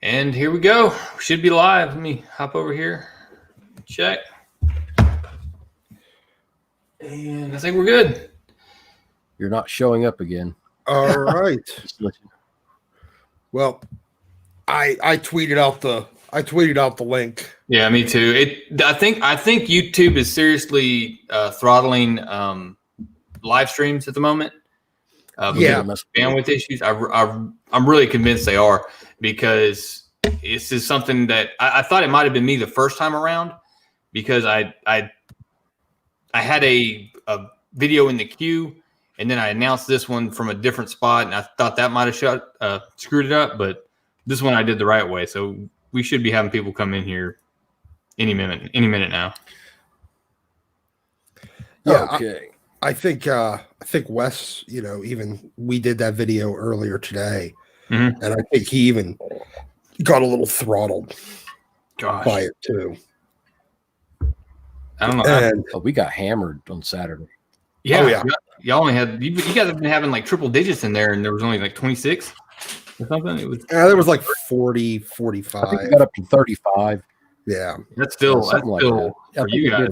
And here we go. We should be live. Let me hop over here. Check. And I think we're good. You're not showing up again. All right. Well, I tweeted out the link. Yeah, me too. I think YouTube is seriously throttling live streams at the moment. Yeah, bandwidth issues. I'm really convinced they are, because this is something that I thought it might have been me the first time around, because I had a video in the queue, and then I announced this one from a different spot, and I thought that might have screwed it up, but this one I did the right way. So we should be having people come in here any minute now. Yeah. Okay. I think Wes, even we did that video earlier today, and I think he even got a little throttled by it too. I don't know. And we got hammered on Saturday. Yeah. Oh, yeah. Y'all only had you guys have been having like triple digits in there, and there was only like 26 or something. It was there was like 40, 45. I think we got up to 35. Yeah, that's still like that. For you guys.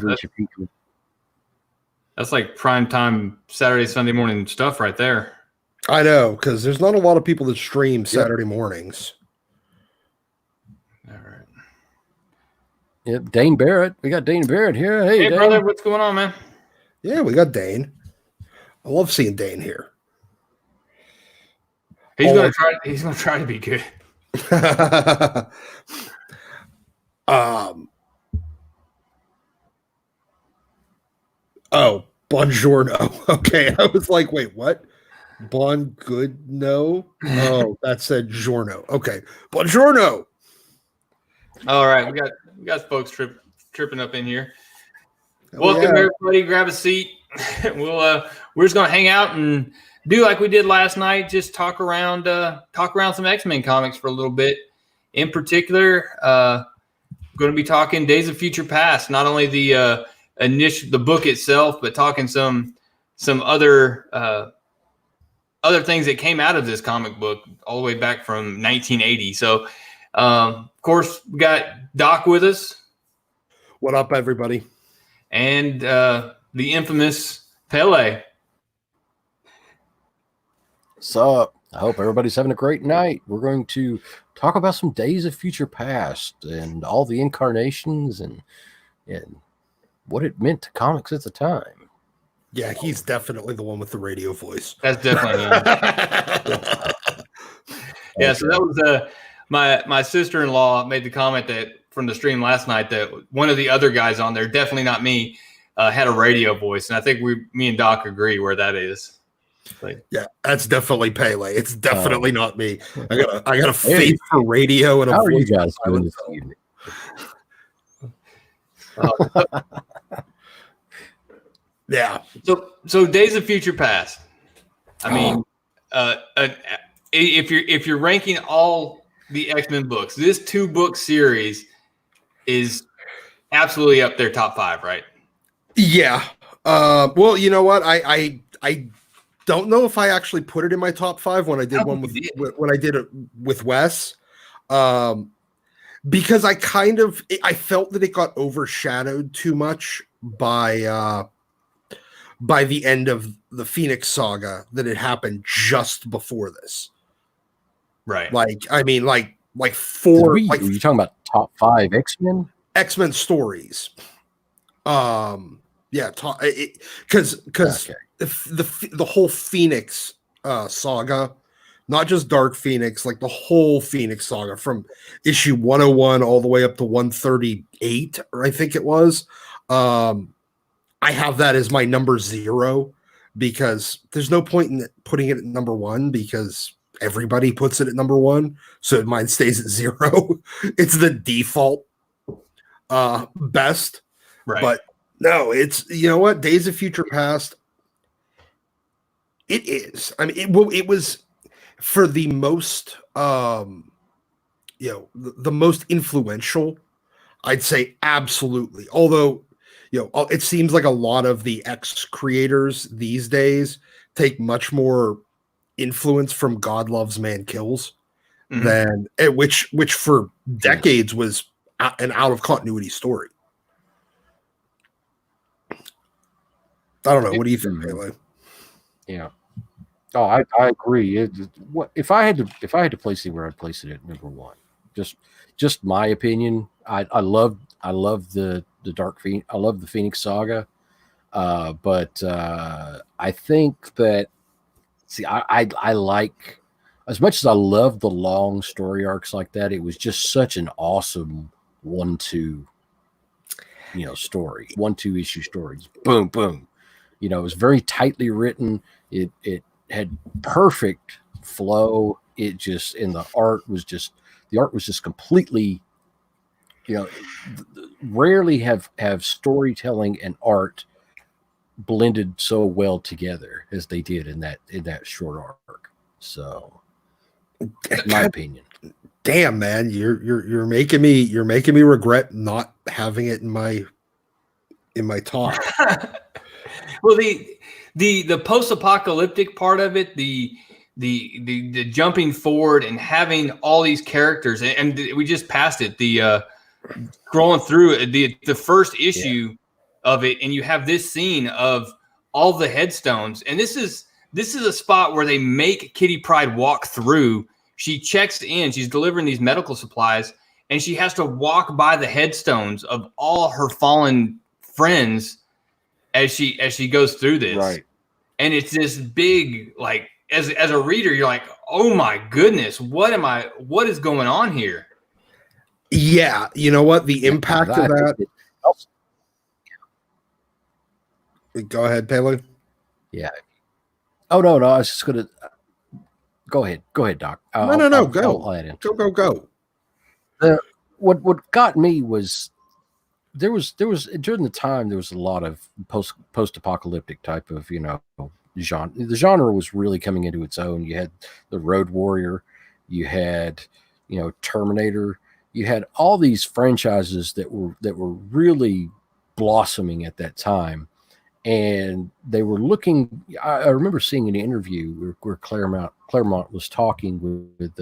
That's like prime time Saturday, Sunday morning stuff right there. I know, because there's not a lot of people that stream Saturday mornings. All right. Yep, Dane Barrett. We got Dane Barrett here. Hey, Dane. Brother, what's going on, man? Yeah, we got Dane. I love seeing Dane here. He's gonna try to be good. Oh, buongiorno. Okay, I was like, wait, what? Bon good no? Oh, that said giorno. Okay, buongiorno. All right, we got folks tripping up in here. Welcome everybody. Grab a seat. We're just gonna hang out and do like we did last night. Just talk around some X-Men comics for a little bit. In particular, going to be talking Days of Future Past. Not only the book itself, but talking some other things that came out of this comic book all the way back from 1980. So, of course, we got Doc with us. What up, everybody? And the infamous Pele. What's up? I hope everybody's having a great night. We're going to talk about some Days of Future Past and all the incarnations and what it meant to comics at the time. Yeah, he's definitely the one with the radio voice. That's definitely him. Yeah, so that was my sister-in-law made the comment that from the stream last night that one of the other guys on there, definitely not me, had a radio voice, and I think me and Doc agree where that is. Yeah, that's definitely Pele. It's definitely not me. I got a face for radio and a how voice. Are you guys doing this evening? Yeah. So Days of Future Past. I mean, if you're ranking all the X-Men books, this 2-book series is absolutely up there top 5, right? Yeah. Well, you know what? I don't know if I actually put it in my top 5 when I did when I did it with Wes. Because I felt that it got overshadowed too much by the end of the Phoenix saga that had happened just before this. Right. Like, I mean, like 4. Are you talking about top 5 X-Men? X-Men stories. Yeah, because the whole Phoenix saga, not just Dark Phoenix, like the whole Phoenix saga from issue 101 all the way up to 138, or I think it was. I have that as my number 0 because there's no point in putting it at number 1 because everybody puts it at number 1. So mine stays at 0. It's the default best. Right. But no, it's, you know what? Days of Future Past. It is. I mean, it was for the most, the most influential. I'd say absolutely. Although, it seems like a lot of the X creators these days take much more influence from God Loves Man Kills than which for decades was an out of continuity story. I don't know. What do you think, Pele? Yeah. Oh, I agree. What if I had to place it where I'd place it at number one? Just my opinion. I love the Dark Phoenix. I love the Phoenix Saga, but I think that I like, as much as I love the long story arcs like that. It was just such an awesome 1-2 story, 1-2 issue stories. Boom, boom. It was very tightly written. It had perfect flow. It just, and the art was just completely, rarely have storytelling and art blended so well together as they did in that short arc. So, in my opinion. Damn, man, you're making me regret not having it in my top. Well, the post-apocalyptic part of it, the jumping forward and having all these characters, and we just passed it. The scrolling through the first issue of it, and you have this scene of all the headstones, and this is a spot where they make Kitty Pryde walk through. She checks in. She's delivering these medical supplies, and she has to walk by the headstones of all her fallen friends as she goes through this. Right. And it's this big, like, as a reader, you're like, oh my goodness, what is going on here? Yeah, you know what? The impact of that. Go ahead, Pele. Yeah. Oh no, I was just gonna go ahead, Doc. No, go. I'll add in. Go. What got me was there was during the time there was a lot of post-apocalyptic type of genre. The genre was really coming into its own. You had the Road Warrior, you had Terminator, you had all these franchises that were really blossoming at that time, and they were looking. I remember seeing an interview where Claremont was talking with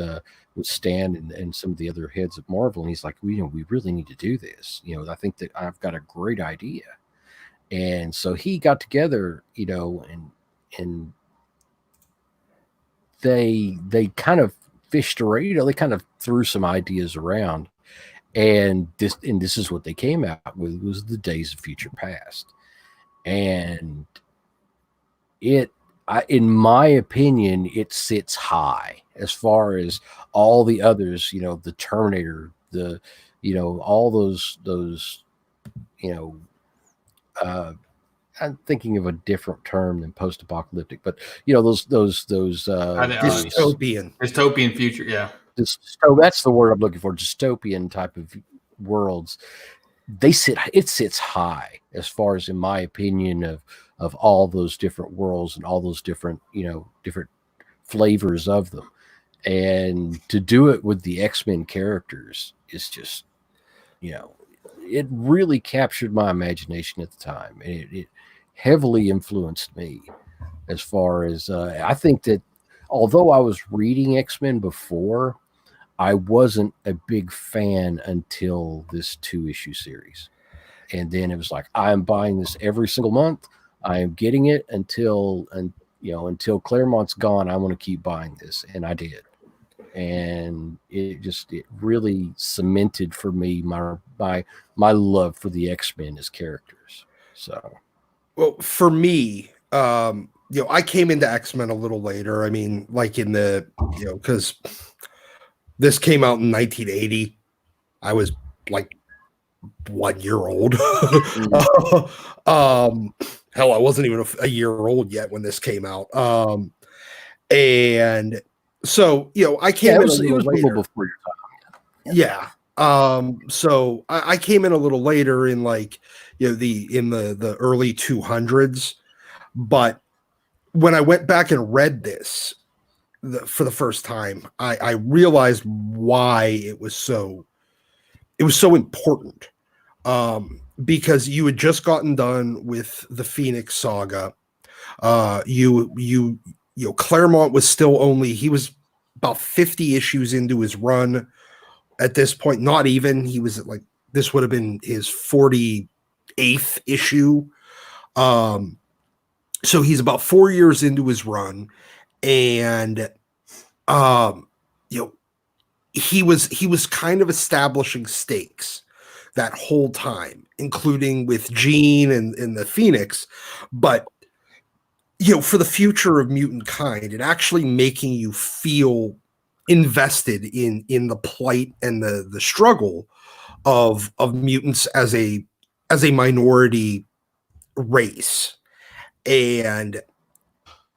Stan and some of the other heads of Marvel, and he's like, we really need to do this. I think that I've got a great idea. And so he got together, and they kind of fished around, they kind of threw some ideas around, and this is what they came out with, was the Days of Future Past. And in my opinion, it sits high as far as all the others, the Terminator, all those, I'm thinking of a different term than post-apocalyptic, but those dystopian future. Yeah. So that's the word I'm looking for. Dystopian type of worlds. It sits high as far as, in my opinion, of all those different worlds and all those different flavors of them. And to do it with the X-Men characters is just, it really captured my imagination at the time. And it heavily influenced me as far as, I think that although I was reading X-Men before, I wasn't a big fan until this 2-issue series. And then it was like, I'm buying this every single month. I am getting it until Claremont's gone. I want to keep buying this. And I did. And it really cemented for me my love for the X-Men as characters. So, well, for me, I came into X-Men a little later. I mean, like in the, because this came out in 1980. I was like 1 year old. Hell, I wasn't even a year old yet when this came out. And so, I came in a little later. Before your time. Yeah. So I came in a little later in like, the early 200s. But when I went back and read this for the first time, I realized why it was so important. Because you had just gotten done with the Phoenix Saga. Claremont was still he was about 50 issues into his run at this point. Not even. He was like, this would have been his 48th issue. So he's about 4 years into his run, and he was kind of establishing stakes that whole time, including with Jean and the Phoenix, but for the future of mutant kind and actually making you feel invested in the plight and the struggle of mutants as a minority race. And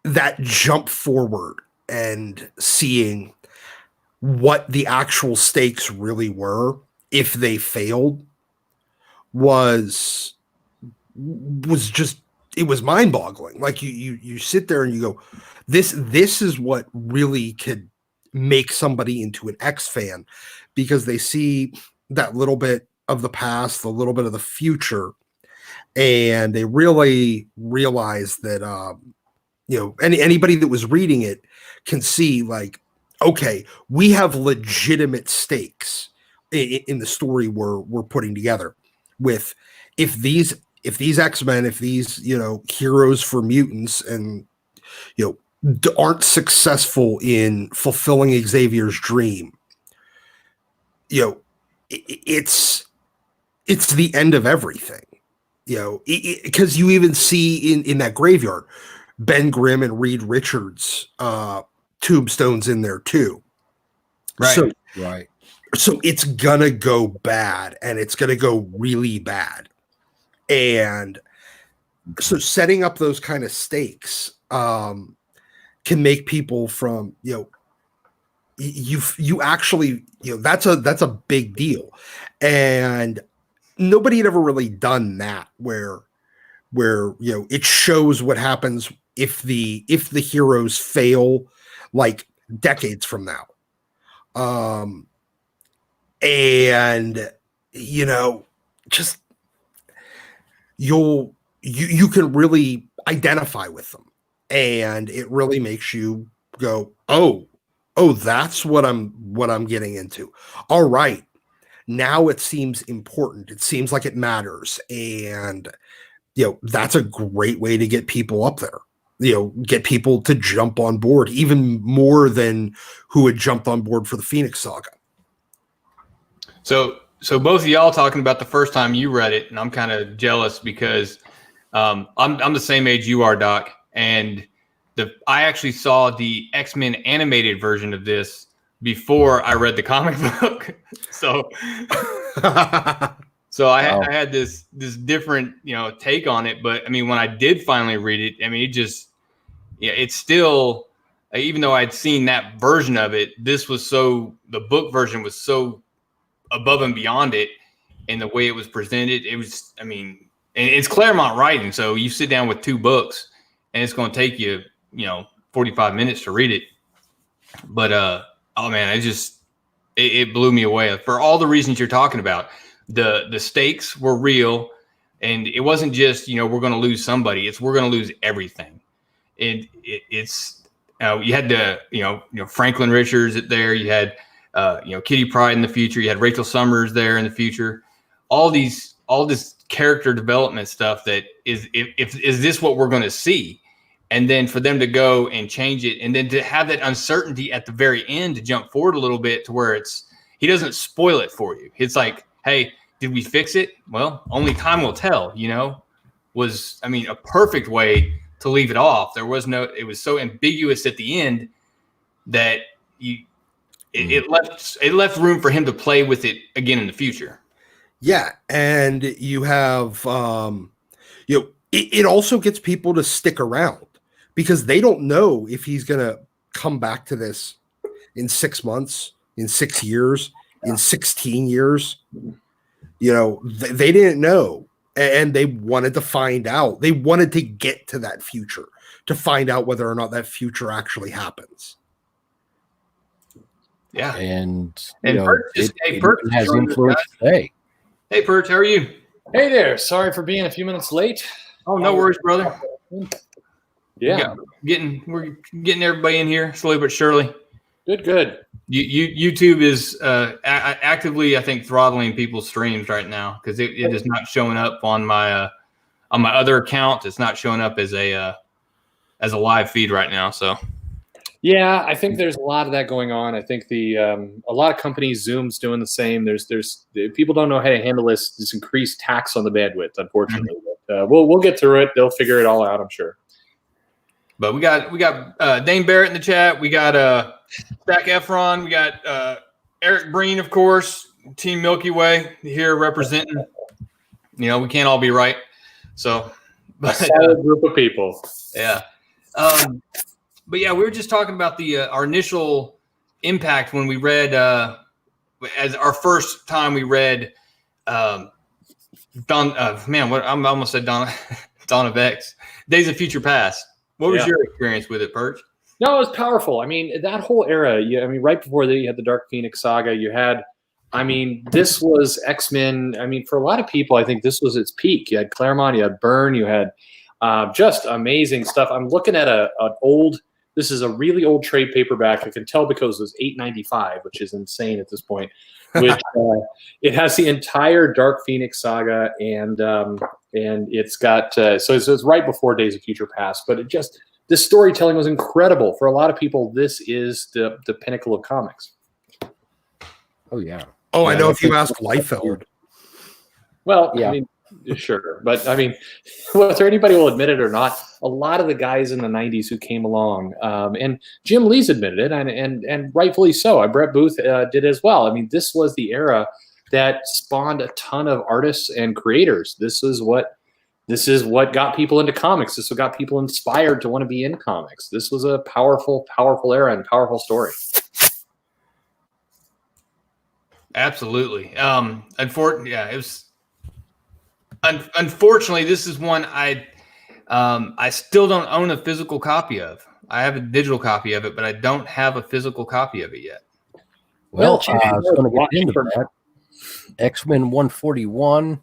that jump forward and seeing what the actual stakes really were if they failed was just, it was mind-boggling. Like you sit there and you go, this is what really could make somebody into an X fan, because they see that little bit of the past, a little bit of the future, and they really realize that anybody that was reading it can see, like, okay, we have legitimate stakes in the story we're putting together. With if these X-Men, if these heroes for mutants, and aren't successful in fulfilling Xavier's dream, it's the end of everything. Because you even see in that graveyard, Ben Grimm and Reed Richards tombstones in there too. Right. So it's gonna go bad, and it's gonna go really bad. And so setting up those kind of stakes can make people from you actually that's a big deal. And nobody had ever really done that where it shows what happens if the heroes fail, like, decades from now. And just you can really identify with them, and it really makes you go, oh, that's what I'm getting into. All right, now it seems important. It seems like it matters, and that's a great way to get people up there. Get people to jump on board even more than who had jumped on board for the Phoenix Saga. So both of y'all talking about the first time you read it, and I'm kind of jealous because I'm the same age you are, Doc, and I actually saw the X-Men animated version of this before I read the comic book. So I had this different take on it, but I mean, when I did finally read it, I mean, it's still, even though I'd seen that version of it, the book version was so above and beyond it, and the way it was presented, it was, I mean, and it's Claremont writing, so you sit down with 2 books and it's going to take you 45 minutes to read it. But oh man, it blew me away for all the reasons you're talking about. The stakes were real, and it wasn't just we're going to lose somebody, it's we're going to lose everything. And it's you had Franklin Richards there, you had Kitty Pryde in the future, you had Rachel Summers there in the future, all this character development stuff that is this what we're going to see? And then for them to go and change it, and then to have that uncertainty at the very end to jump forward a little bit to where he doesn't spoil it for you. It's like, hey, did we fix it? Well, only time will tell, was, I mean, a perfect way to leave it off. It was so ambiguous at the end that it left room for him to play with it again in the future. Yeah. And you have, it also gets people to stick around, because they don't know if he's going to come back to this in 6 months, in 6 years, in 16 years. They didn't know, and they wanted to find out. They wanted to get to that future to find out whether or not that future actually happens. Yeah. And Perch has influence today. Hey, Perch, how are you? Hey there. Sorry for being a few minutes late. Oh, no worries, brother. Yeah. We're getting everybody in here slowly but surely. Good. YouTube is actively, I think, throttling people's streams right now because it is not showing up on my other account. It's not showing up as a live feed right now. So. Yeah, I think there's a lot of that going on. I think a lot of companies, Zoom's doing the same. There's people don't know how to handle this increased tax on the bandwidth, unfortunately. But, we'll get through it. They'll figure it all out, I'm sure. But we got Dane Barrett in the chat. We got Zach Efron. We got Eric Breen, of course, Team Milky Way here representing. We can't all be right. So, a solid group of people. Yeah. But yeah, we were just talking about our initial impact when we read as our first time we read I almost said Dawn of X, Days of Future Past. What was your experience with it, Perch? No, it was powerful. I mean, that whole era. Right before that, you had the Dark Phoenix saga. You had, this was X-Men. For a lot of people, I think this was its peak. You had Claremont, you had Byrne, you had just amazing stuff. I'm looking at an old. This is a really old trade paperback. I can tell because it was $8.95, which is insane at this point. Which it has the entire Dark Phoenix saga, and it's got so it's right before Days of Future Past. But this storytelling was incredible for a lot of people. This is the pinnacle of comics. Oh yeah. Oh, I know. If you ask Liefeld. Well, yeah. Sure. But whether anybody will admit it or not, a lot of the guys in the 90s who came along, and Jim Lee's admitted it, and rightfully so. Brett Booth did as well. This was the era that spawned a ton of artists and creators. This is what got people into comics. This is what got people inspired to want to be in comics. This was a powerful, powerful era and powerful story. Absolutely. It was. Unfortunately, this is one I still don't own a physical copy of. I have a digital copy of it, but I don't have a physical copy of it yet. Well, I was going to get into that. X-Men 141,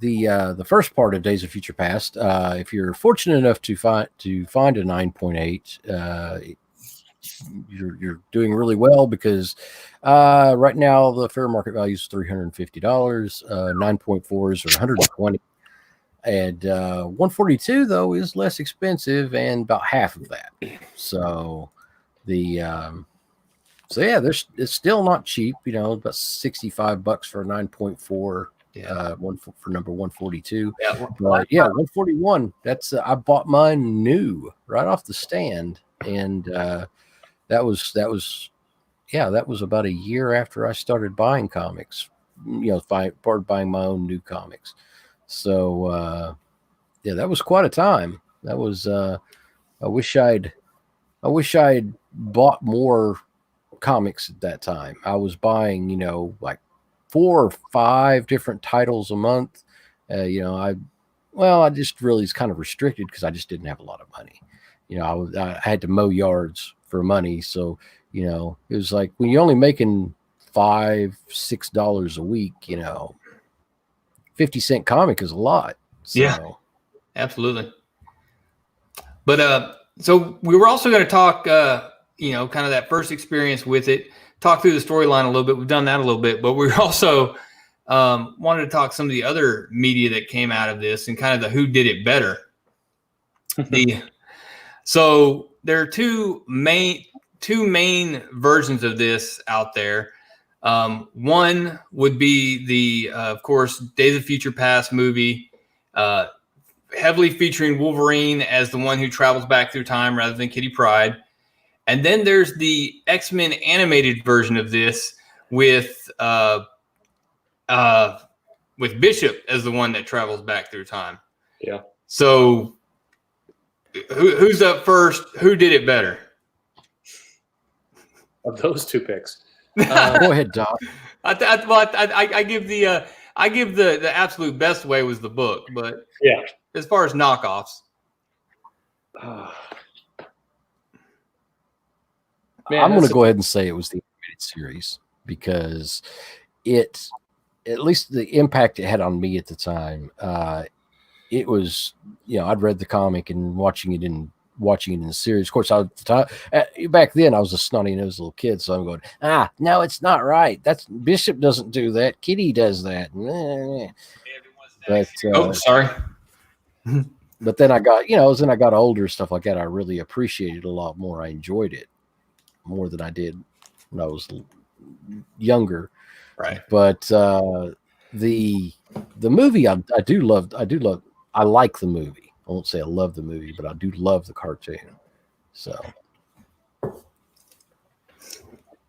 the first part of Days of Future Past. If you're fortunate enough to find a 9.8, you're doing really well because right now the fair market value is $350. 9.4s are $120, and 142 though is less expensive and about half of that. So it's still not cheap. About $65 for a 9.4. One for number 142. But 141. That's I bought mine new right off the stand, and that was about a year after I started buying comics. Started buying my own new comics. So that was quite a time. That was I wish I'd bought more comics at that time. I was buying like 4 or 5 different titles a month. I just really is kind of restricted because I just didn't have a lot of money. I had to mow yards for money, so it was like when you're only making $5-6 a week, 50-cent comic is a lot. So. Yeah, absolutely. But so we were also going to talk, kind of that first experience with it, talk through the storyline a little bit. We've done that a little bit, but we also wanted to talk some of the other media that came out of this and kind of the who did it better. So there are two main versions of this out there. One would be the, of course, Days of Future Past movie, heavily featuring Wolverine as the one who travels back through time rather than Kitty Pryde. And then there's the X-Men animated version of this with Bishop as the one that travels back through time. Yeah. So who's up first? Who did it better? Of those two picks. Go ahead, Doc. I give the absolute best way was the book, but yeah, as far as knockoffs, I'm going to go ahead and say it was the animated series because at least the impact it had on me at the time, it was I'd read the comic and watching it in watching it in the series. Of course, back then I was a snotty-nosed little kid, so I'm going, no, it's not right. That's Bishop doesn't do that. Kitty does that. But sorry. But then I got, as I got older, stuff like that, I really appreciated it a lot more. I enjoyed it more than I did when I was younger. Right. But the movie, I do love. I like the movie. I won't say I love the movie, but I do love the cartoon. So,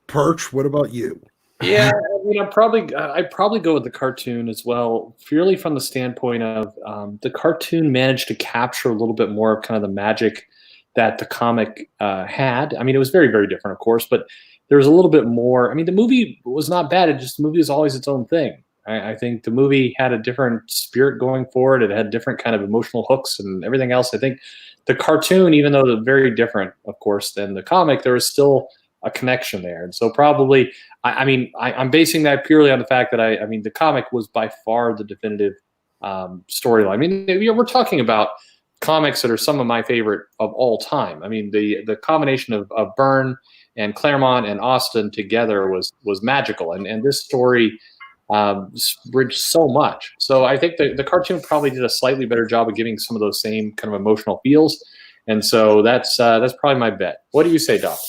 Perch, what about you? Yeah, I mean, I'd probably go with the cartoon as well, purely from the standpoint of the cartoon managed to capture a little bit more of kind of the magic that the comic had. I mean, it was very, very different, of course, but there was a little bit more. I mean, the movie was not bad. The movie was always its own thing. I think the movie had a different spirit going forward. It had different kind of emotional hooks and everything else. I think the cartoon, even though they're very different, of course, than the comic, there was still a connection there. And so probably, I'm basing that purely on the fact that the comic was by far the definitive storyline. I mean, we're talking about comics that are some of my favorite of all time. I mean, the combination of Byrne and Claremont and Austin together was magical. And this story bridged so much. So I think the cartoon probably did a slightly better job of giving some of those same kind of emotional feels. And so that's probably my bet. What do you say, Doc?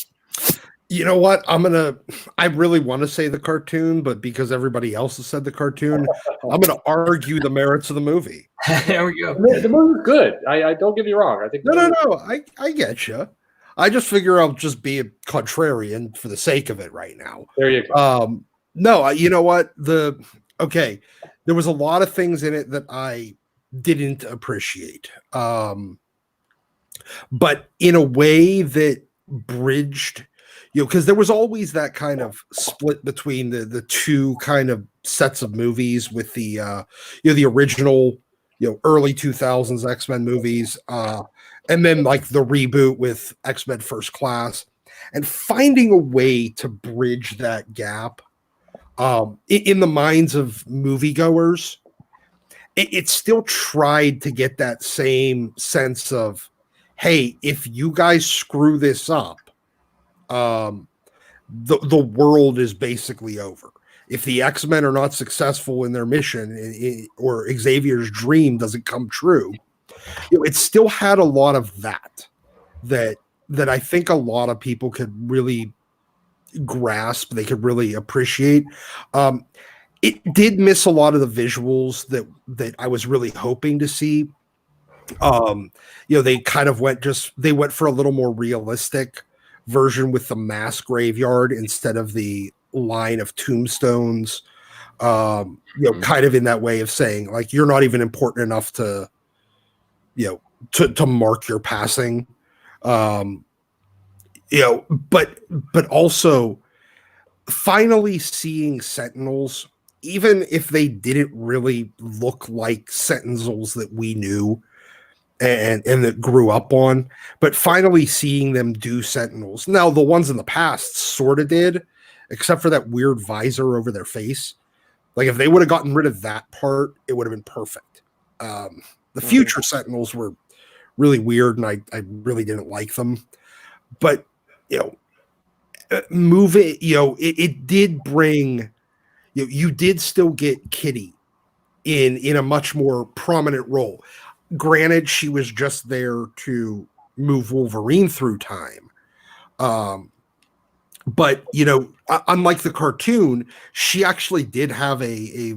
You know what? I really want to say the cartoon, but because everybody else has said the cartoon, I'm going to argue the merits of the movie. There we go. The movie's good. I don't get me wrong. I think No. I get you. I just figure I'll just be a contrarian for the sake of it right now. There you go. No, you know what? There was a lot of things in it that I didn't appreciate. But in a way that bridged, because there was always that kind of split between the two kind of sets of movies with the the original early 2000s X-Men movies, and then like the reboot with X-Men First Class, and finding a way to bridge that gap in the minds of moviegoers. It still tried to get that same sense of, hey, if you guys screw this up, the world is basically over. If the X-Men are not successful in their mission, or Xavier's dream doesn't come true, it still had a lot of that I think a lot of people could really grasp. They could really appreciate. It did miss a lot of the visuals that I was really hoping to see. They kind of went for a little more realistic version with the mass graveyard instead of the line of tombstones, kind of in that way of saying, like, you're not even important enough to mark your passing. But also finally seeing Sentinels, even if they didn't really look like Sentinels that we knew and that grew up on, but finally seeing them do Sentinels. Now, the ones in the past sort of did, except for that weird visor over their face. Like, if they would have gotten rid of that part, it would have been perfect. The future Sentinels were really weird, and I really didn't like them. But, it did bring, you did still get Kitty in a much more prominent role. Granted, she was just there to move Wolverine through time. But, unlike the cartoon, she actually did have a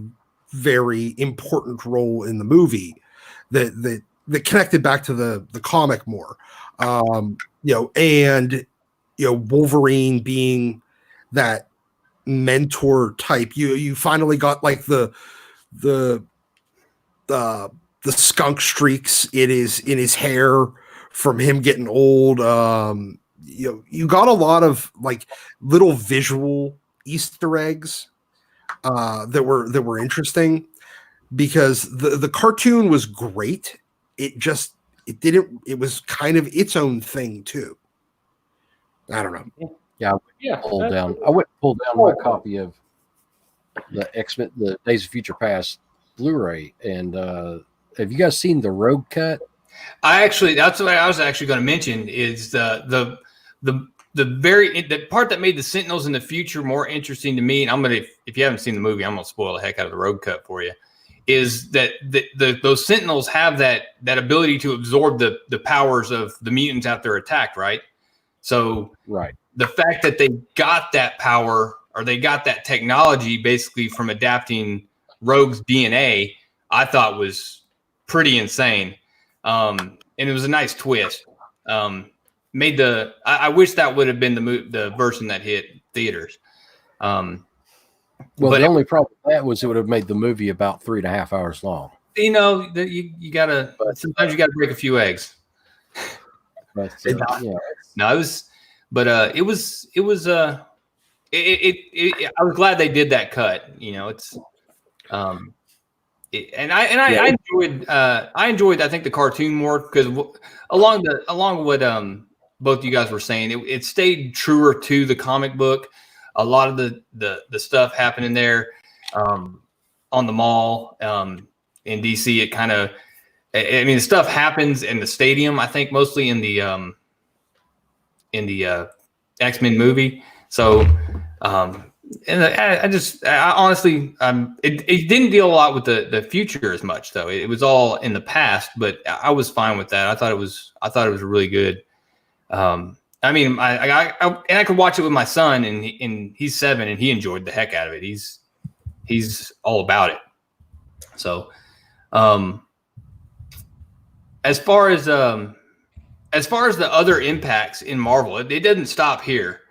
very important role in the movie that connected back to the comic more. Wolverine being that mentor type. You finally got like the skunk streaks in his hair from him getting old. You got a lot of like little visual Easter eggs that were interesting, because the cartoon was great. It was kind of its own thing too. I don't know. Yeah. I went and pulled down my copy of the X-Men, the Days of Future Past Blu-ray, and have you guys seen the Rogue cut? That's what I was actually going to mention is the part that made the Sentinels in the future more interesting to me. And if you haven't seen the movie, I'm going to spoil the heck out of the road cut for you. Is that those Sentinels have that ability to absorb the powers of the mutants after they're attacked, right? So right. The fact that they got that power or they got that technology basically from adapting Rogue's DNA, I thought was pretty insane. And it was a nice twist. I wish that would have been the version that hit theaters. Well, the only problem with that was it would have made the movie about 3.5 hours long. You gotta sometimes you gotta break a few eggs. But I was glad they did that cut. I enjoyed I think the cartoon more because along what both you guys were saying, it stayed truer to the comic book. A lot of the stuff happening there on the mall in DC, it kind of, the stuff happens in the stadium. I think mostly in the X-Men movie. So, I honestly, it didn't deal a lot with the future as much though. It was all in the past, but I was fine with that. I thought it was really good. I could watch it with my son, and he's 7, and he enjoyed the heck out of it. He's all about it. So, as far as the other impacts in Marvel, it doesn't stop here.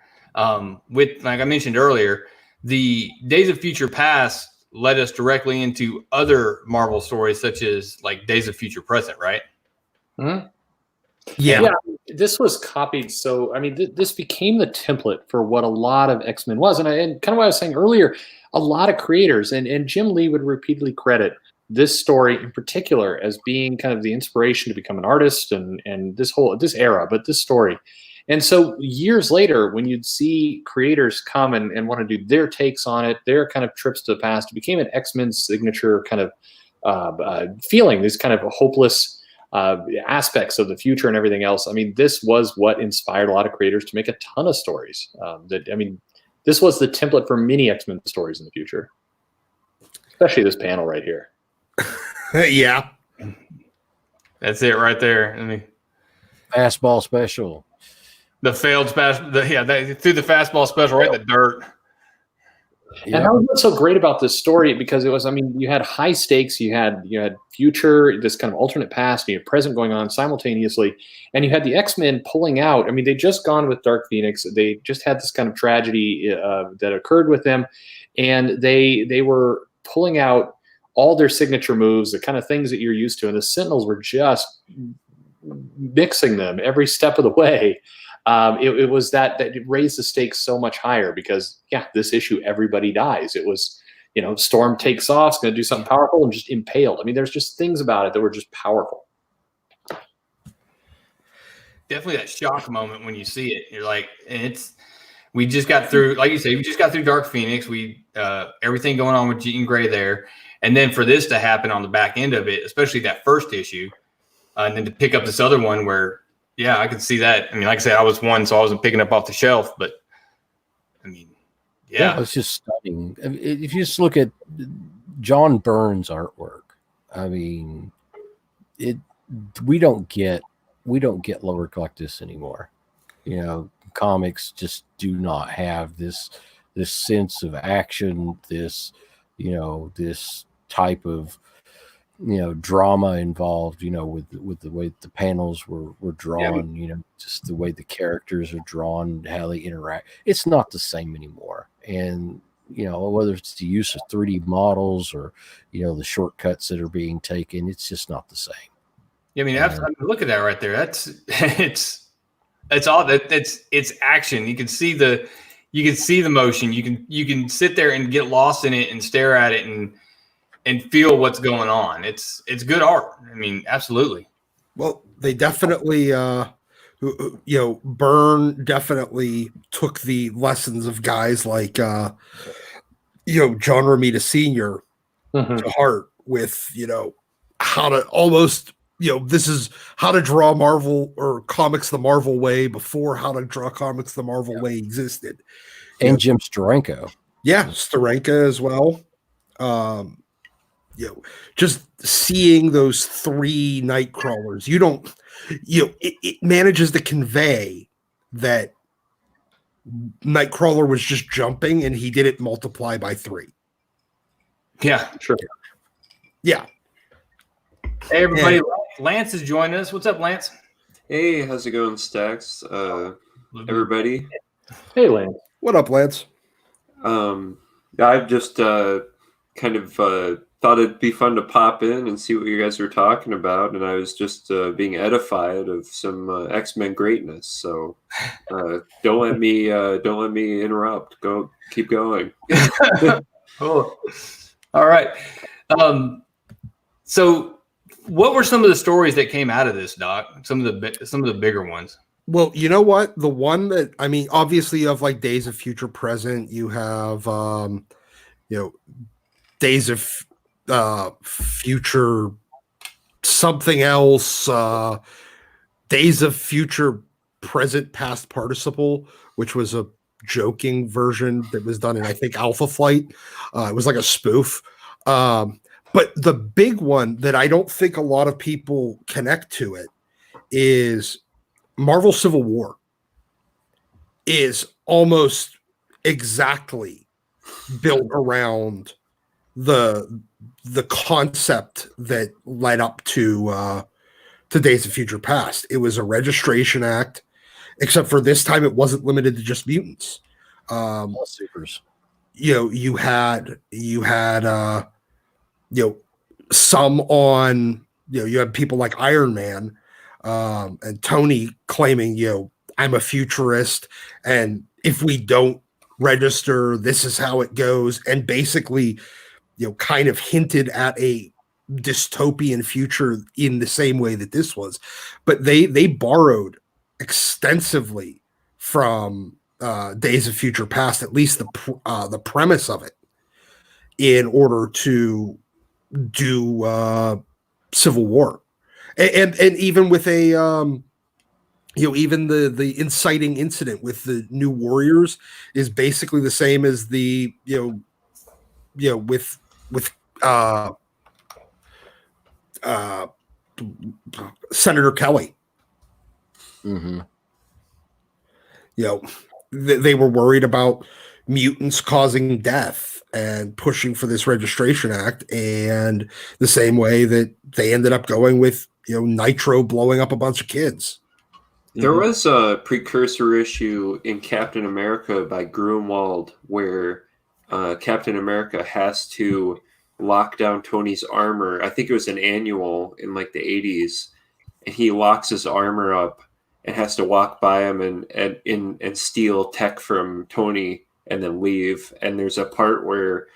With, like I mentioned earlier, the Days of Future Past led us directly into other Marvel stories, such as like Days of Future Present, right? Mm-hmm. Yeah, this was copied. So, this became the template for what a lot of X-Men was. And kind of what I was saying earlier, a lot of creators, and Jim Lee would repeatedly credit this story in particular as being kind of the inspiration to become an artist and this era, but this story. And so years later, when you'd see creators come and want to do their takes on it, their kind of trips to the past, it became an X-Men signature kind of feeling, these kind of hopeless aspects of the future and everything else. This was what inspired a lot of creators to make a ton of stories. This was the template for many X-Men stories in the future, especially this panel right here. Yeah, that's it right there. Fastball special. The failed special. They threw the fastball special right in the dirt. Yeah. And that was what's so great about this story, because it was, you had high stakes, you had future, this kind of alternate past, you had present going on simultaneously, and you had the X-Men pulling out. They'd just gone with Dark Phoenix. They just had this kind of tragedy that occurred with them, and they were pulling out all their signature moves, the kind of things that you're used to, and the Sentinels were just mixing them every step of the way. It was that it raised the stakes so much higher because, this issue, everybody dies. It was, Storm takes off, it's going to do something powerful and just impaled. There's just things about it that were just powerful. Definitely that shock moment when you see it. You're like, we just got through, like you say, we just got through Dark Phoenix. Everything going on with Jean Grey there. And then for this to happen on the back end of it, especially that first issue, and then to pick up this other one where, I could see that. Like I said, I was 1, so I wasn't picking up off the shelf, but it's just stunning. If you just look at John Byrne's artwork, we don't get lower Collectus anymore. Comics just do not have this sense of action, this type of drama involved, with the way the panels were drawn, just the way the characters are drawn, how they interact. It's not the same anymore. And, whether it's the use of 3D models or, the shortcuts that are being taken, it's just not the same. Look at that right there. It's all that. It's action. You can see the motion. You can sit there and get lost in it and stare at it and feel what's going on. It's good art. Absolutely. Well, they definitely, Byrne definitely took the lessons of guys like, John Romita Sr. to heart with, how to almost this is how to draw Marvel or comics the Marvel way before how to draw comics the Marvel way existed. And Jim Steranko. Yeah, Steranko as well. Just seeing those 3 Nightcrawlers, it manages to convey that Nightcrawler was just jumping and he did it multiply by 3. Yeah, sure. Yeah. Hey, everybody. Yeah. Lance is joining us. What's up, Lance? Hey, how's it going, Stacks? Everybody. Hey, Lance. What up, Lance? I just kind of thought it'd be fun to pop in and see what you guys were talking about, and I was just being edified of some X-Men greatness. So don't let me interrupt. Keep going. Cool. All right. So, what were some of the stories that came out of this, Doc? Some of the bigger ones. Well, you know what? The one that obviously, you have like Days of Future Present. You have Days of Future something else. Days of Future Present Past Participle, which was a joking version that was done in, I think, Alpha Flight. It was like a spoof. But the big one that I don't think a lot of people connect to it is Marvel Civil War is almost exactly built around the concept that led up to Days of Future Past. It was a registration act, except for this time it wasn't limited to just mutants. Supers. You had some on, you had people like Iron Man and Tony claiming, I'm a futurist, and if we don't register, this is how it goes, and basically, kind of hinted at a dystopian future in the same way that this was. But they borrowed extensively from Days of Future Past, at least the premise of it, in order to do Civil War, and even with a even the inciting incident with the New Warriors is basically the same as the with Senator Kelly. Mm-hmm. They were worried about mutants causing death and pushing for this registration act, and the same way that they ended up going with Nitro blowing up a bunch of kids. There was a precursor issue in Captain America by Grunwald where Captain America has to lock down Tony's armor. I think it was an annual in like the 80s, and he locks his armor up and has to walk by him and steal tech from Tony and then leave. And there's a part where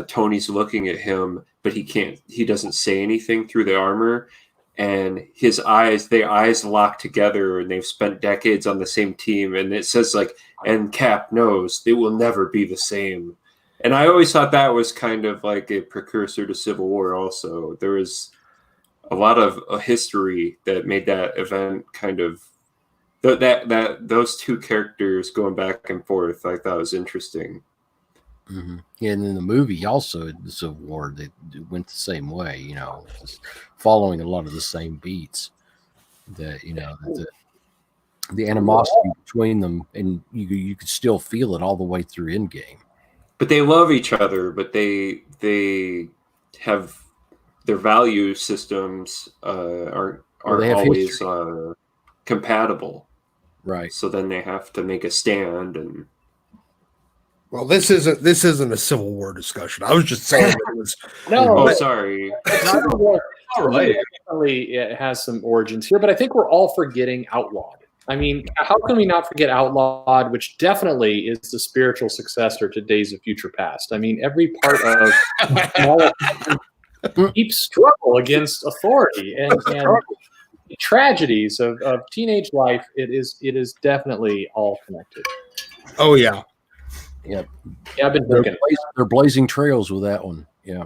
Tony's looking at him, but he doesn't say anything through the armor, and their eyes lock together, and they've spent decades on the same team. And it says like, and Cap knows it will never be the same. And I always thought that was kind of like a precursor to Civil War. Also, there was a lot of history that made that event kind of that those two characters going back and forth. I thought was interesting. Mm-hmm. Yeah, and in the movie also, the Civil War, they went the same way. Just following a lot of the same beats. That the animosity between them, and you could still feel it all the way through Endgame. But they love each other, but they have their value systems aren't always compatible. Right. So then they have to make a stand. And well, this isn't a Civil War discussion. I was just saying it was. No, sorry. Civil War definitely it has some origins here, but I think we're all forgetting Outlawed. I mean, how can we not forget Outlawed, which definitely is the spiritual successor to Days of Future Past? I mean, every part of deep struggle against authority and the tragedies of teenage life. It is definitely all connected. Oh yeah. Yep. Yeah, I've been thinking. They're blazing trails with that one. Yeah.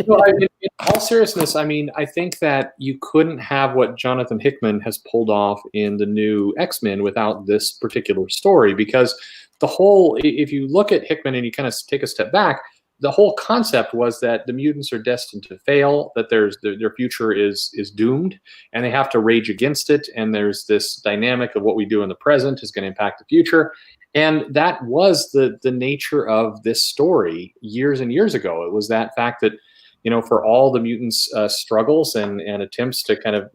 Well, in all seriousness, I mean, I think that you couldn't have what Jonathan Hickman has pulled off in the new X-Men without this particular story, because the whole, if you look at Hickman and you kind of take a step back, the whole concept was that the mutants are destined to fail, that their future is doomed, and they have to rage against it. And there's this dynamic of what we do in the present is going to impact the future. And that was the nature of this story years and years ago. It was that fact that, for all the mutants' struggles and attempts to kind of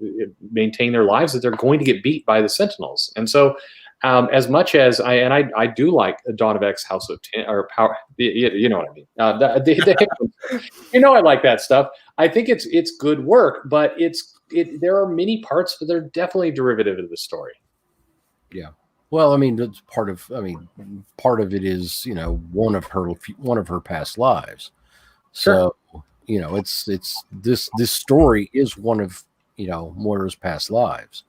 maintain their lives, that they're going to get beat by the Sentinels. And so, as much as I do like Dawn of X, House of Ten, or Power, you know what I mean. I like that stuff. I think it's good work, but there are many parts that are definitely derivative of the story. Yeah. Well, I mean, that's part of it is, one of her past lives. So, it's this story is one of, Moira's past lives.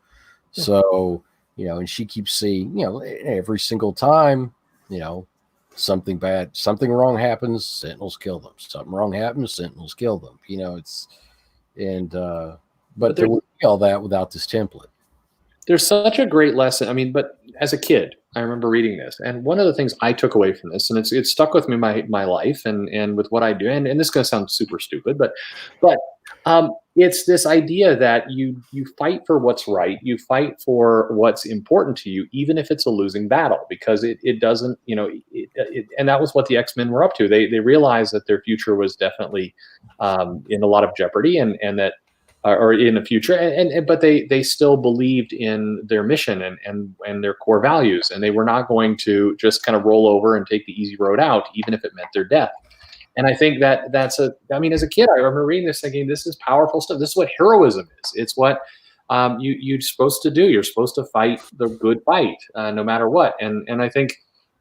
So, and she keeps seeing, every single time, something wrong happens, Sentinels kill them. Something wrong happens, Sentinels kill them. But there would be all that without this template. There's such a great lesson. I mean, but as a kid, I remember reading this, and one of the things I took away from this, and it's stuck with me my life and with what I do, and this is going to sound super stupid, but it's this idea that you fight for what's right, you fight for what's important to you, even if it's a losing battle, because it doesn't, and that was what the X-Men were up to. They realized that their future was definitely in a lot of jeopardy, and that. Or in the future, but they still believed in their mission and their core values, and they were not going to just kind of roll over and take the easy road out, even if it meant their death. And I think as a kid, I remember reading this thinking, this is powerful stuff. This is what heroism is. It's what you're supposed to do. You're supposed to fight the good fight, no matter what. And I think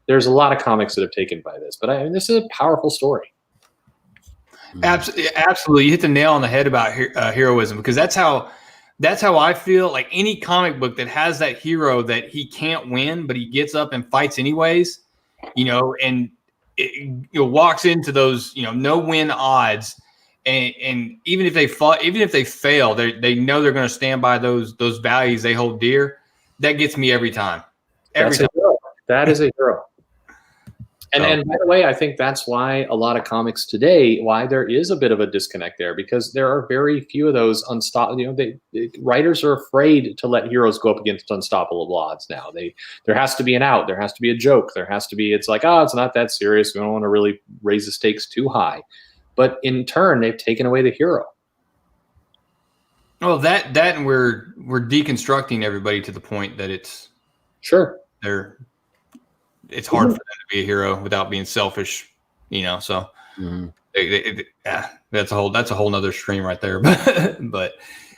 there's a lot of comics that have taken by this, but this is a powerful story. Absolutely, you hit the nail on the head about heroism, because that's how I feel. Like any comic book that has that hero that he can't win, but he gets up and fights anyways, and walks into those no win odds, and even if they fail, they know they're going to stand by those values they hold dear. That gets me every time. That is a hero. And by the way, I think that's why a lot of comics today, why there is a bit of a disconnect there, because there are very few of those unstoppable. Writers are afraid to let heroes go up against unstoppable odds now. There has to be an out. There has to be a joke. There has to be. It's like, it's not that serious. We don't want to really raise the stakes too high. But in turn, they've taken away the hero. Well, that and we're deconstructing everybody to the point that it's it's hard for them to be a hero without being selfish, So that's a whole nother stream right there. But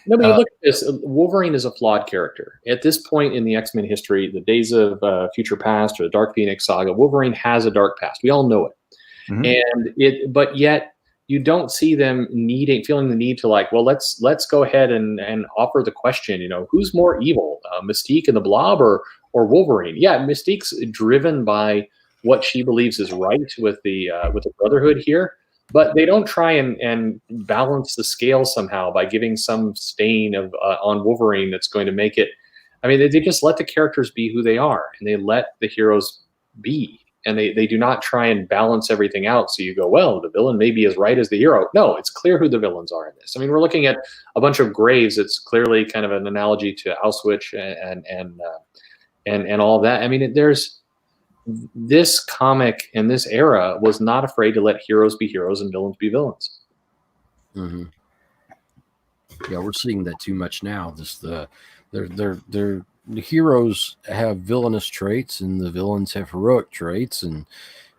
you look at this. Wolverine is a flawed character at this point in the X-Men history. The days of Future Past or the Dark Phoenix saga, Wolverine has a dark past. We all know it, but yet you don't see them feeling the need to let's go ahead and offer the question. Who's more evil, Mystique and the Blob, or Wolverine? Yeah, Mystique's driven by what she believes is right with the Brotherhood here, but they don't try and balance the scale somehow by giving some stain of on Wolverine that's going to make it. I mean, they just let the characters be who they are, and they let the heroes be, and they do not try and balance everything out. So you go, well, the villain may be as right as the hero. No, it's clear who the villains are in this. I mean, we're looking at a bunch of graves. It's clearly kind of an analogy to Auschwitz and all that. I mean, there's this comic in this era was not afraid to let heroes be heroes and villains be villains. Mm-hmm. Yeah, we're seeing that too much now. The heroes have villainous traits and the villains have heroic traits, and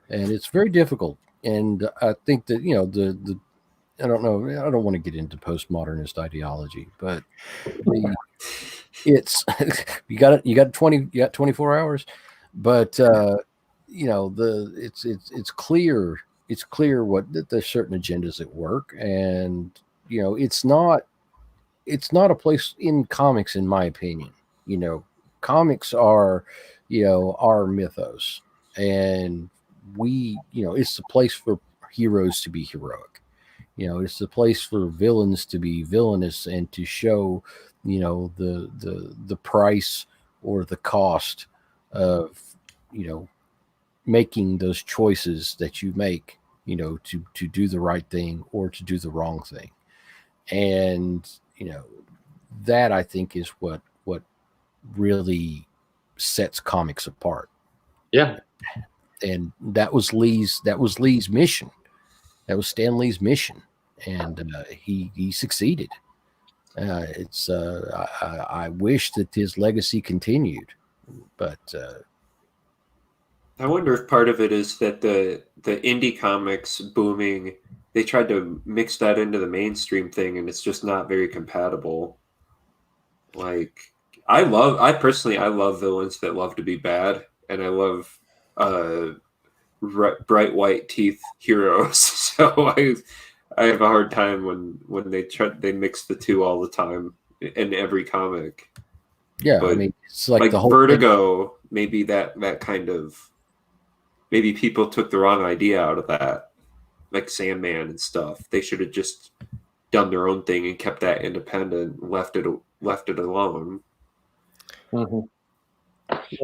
it's very difficult. And I think that I don't know. I don't want to get into postmodernist ideology, but it's you got 24 hours, but it's clear what there's certain agendas at work, and it's not a place in comics, in my opinion. Comics are our mythos, and it's a place for heroes to be heroic. You know, it's the place for villains to be villainous and to show, you know, the price or the cost of, you know, making those choices that you make, you know, to do the right thing or to do the wrong thing. And, you know, that I think is what really sets comics apart. Yeah. And that was Lee's mission. That was Stan Lee's mission. And he succeeded. I wish that his legacy continued, but I wonder if part of it is that the indie comics booming, they tried to mix that into the mainstream thing, and it's just not very compatible. Like, I personally love villains that love to be bad, and I love bright white teeth heroes. So I have a hard time when they mix the two all the time in every comic. Yeah, but I mean, it's like the whole Vertigo. Thing. Maybe that kind of, maybe people took the wrong idea out of that, like Sandman and stuff. They should have just done their own thing and kept that independent, and left it alone. Mm-hmm.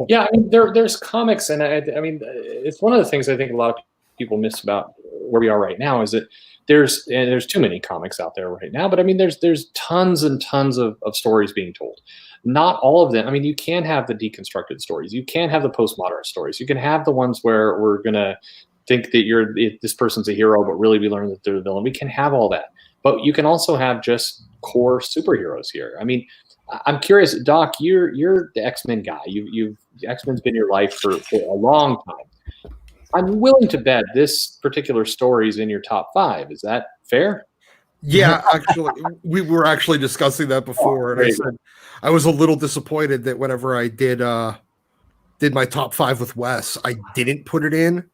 Yeah, I mean, there's comics, and I mean, it's one of the things I think a lot of people miss about where we are right now is that there's too many comics out there right now. But I mean, there's tons and tons of stories being told. Not all of them. I mean, you can have the deconstructed stories. You can have the postmodern stories. You can have the ones where we're gonna think that this person's a hero, but really we learn that they're the villain. We can have all that, but you can also have just core superheroes here. I mean, I'm curious, Doc. You're the X-Men guy. X-Men's been your life for a long time. I'm willing to bet this particular story is in your top 5. Is that fair? Yeah, actually, we were actually discussing that before, and I said I was a little disappointed that whenever I did my top 5 with Wes, I didn't put it in,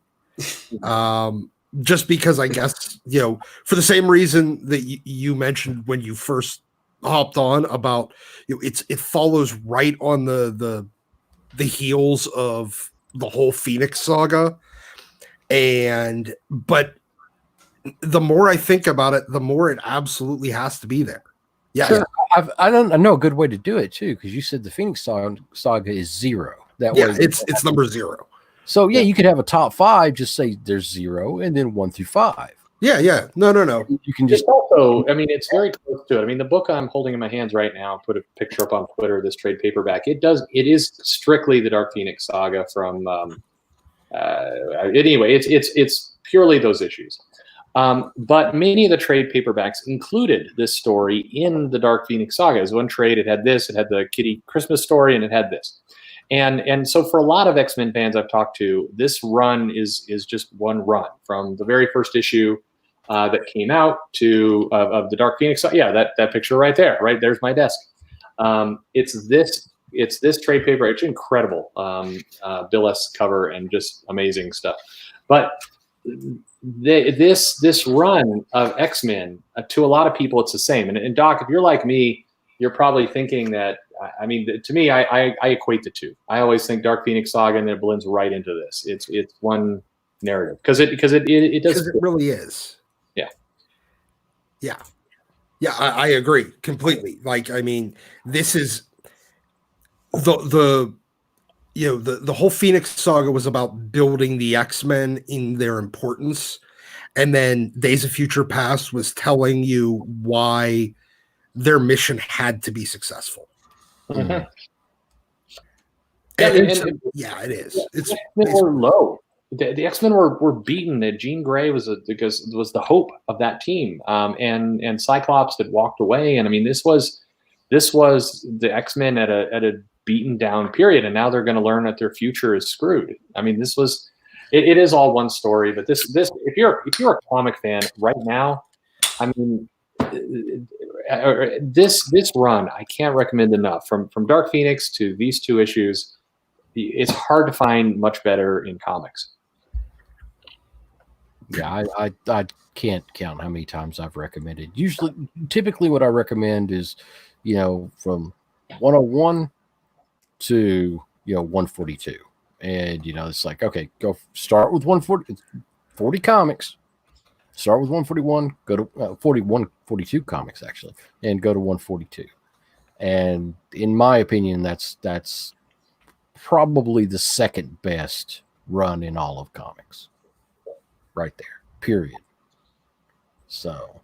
just because I guess, you know, for the same reason that you mentioned when you first hopped on about, you know, it follows right on the heels of the whole Phoenix saga, but the more I think about it, the more it absolutely has to be there. Yeah, sure. I know a good way to do it too, because you said the Phoenix saga is 0. That way, it's number 0. So yeah, you could have a top 5. Just say there's 0, and then 1 through 5. Yeah. No. You can just also. I mean, it's very close to it. I mean, the book I'm holding in my hands right now. I put a picture up on Twitter. This trade paperback. It is strictly the Dark Phoenix saga from. Anyway, it's purely those issues. But many of the trade paperbacks included this story in the Dark Phoenix saga. As one trade, it had this, it had the Kitty Christmas story, and it had this. And so for a lot of X-Men fans I've talked to, this run is just one run from the very first issue that came out of the Dark Phoenix. Yeah, that picture right there. Right there's my desk. It's this trade paper. It's incredible. Bill S. cover and just amazing stuff. But this run of X-Men, to a lot of people, it's the same. And Doc, if you're like me, you're probably thinking that. I mean, to me, I equate the two. I always think Dark Phoenix saga, and then it blends right into this. It's one narrative because it does. Because it really is. Yeah. I agree completely. Like, I mean, this is the whole Phoenix saga was about building the X-Men in their importance, and then Days of Future Past was telling you why their mission had to be successful. Mm-hmm. It is. It's were low. The X-Men were beaten. Jean Grey was the hope of that team, and Cyclops had walked away. And I mean, this was the X-Men at a beaten down period, and now they're going to learn that their future is screwed. I mean, this was it is all one story, but this if you're a comic fan right now, I mean, this run I can't recommend enough. From Dark Phoenix to these 2 issues, it's hard to find much better in comics. Yeah, I can't count how many times I've recommended. Typically what I recommend is, you know, from 101 to 142, and it's like, okay, go start with 140 comics, start with 141, go to 41, 42 comics actually, and go to 142. And in my opinion, that's probably the second best run in all of comics, right there. Period. So,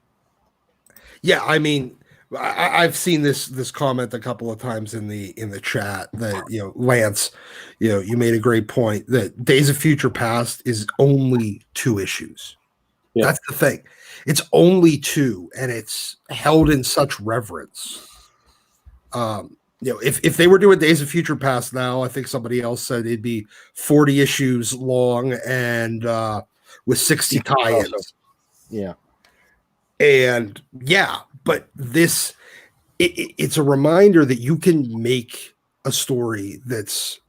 yeah, I mean, I've seen this comment a couple of times in the chat that, you know, Lance, you know, you made a great point that Days of Future Past is only 2 issues. Yeah. That's the thing. It's only 2, and it's held in such reverence. You know, if they were doing Days of Future Past now, I think somebody else said it'd be 40 issues long and with 60 tie-ins. Yeah. And yeah, but this it's a reminder that you can make a story that's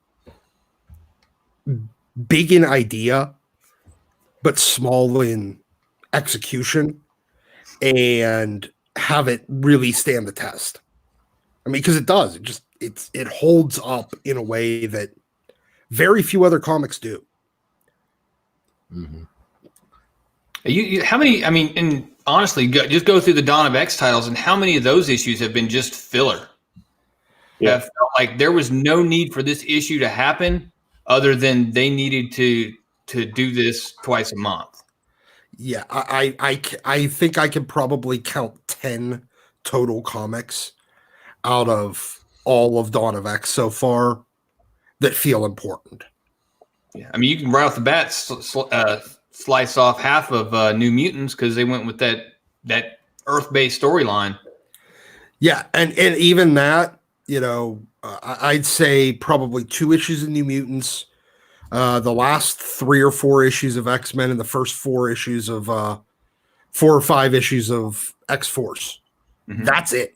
big in idea but small in execution and have it really stand the test. I mean, because it does. It holds up in a way that very few other comics do. Mm-hmm. You how many? I mean, and honestly, just go through the Dawn of X titles, and how many of those issues have been just filler? Yeah, felt like there was no need for this issue to happen, other than they needed to do this twice a month. Yeah, I think I can probably count 10 total comics out of all of Dawn of X so far that feel important. Yeah, I mean, you can right off the bat slice off half of New Mutants because they went with that Earth-based storyline. Yeah, and even that, you know, I'd say probably 2 issues of New Mutants, the last 3 or 4 issues of X-Men, and the first 4 issues of 4 or 5 issues of X-Force. Mm-hmm. That's it.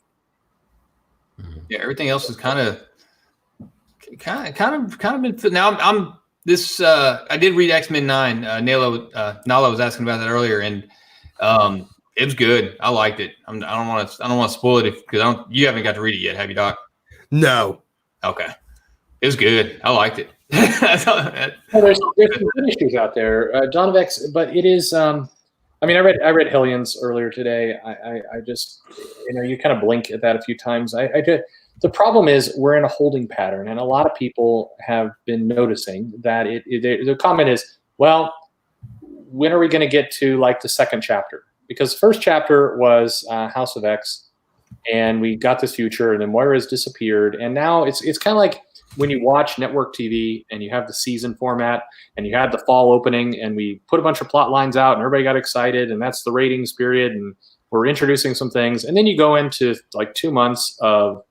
Yeah, everything else is kind of been. Now I'm this. I did read X-Men 9. Nala was asking about that earlier, and it was good. I liked it. I don't want to spoil it because you haven't got to read it yet, have you, Doc? No. Okay, it was good. I liked it. Well, there's some good issues out there, Dawn of X, but it is. I mean, I read Hellions earlier today. I just, you know, you kind of blink at that a few times. The problem is we're in a holding pattern, and a lot of people have been noticing that the comment is, well, when are we going to get to like the second chapter? Because the first chapter was House of X, and we got this future, and then Moira's disappeared, and now it's kind of like when you watch network TV and you have the season format and you had the fall opening and we put a bunch of plot lines out and everybody got excited and that's the ratings period and we're introducing some things. And then you go into like 2 months of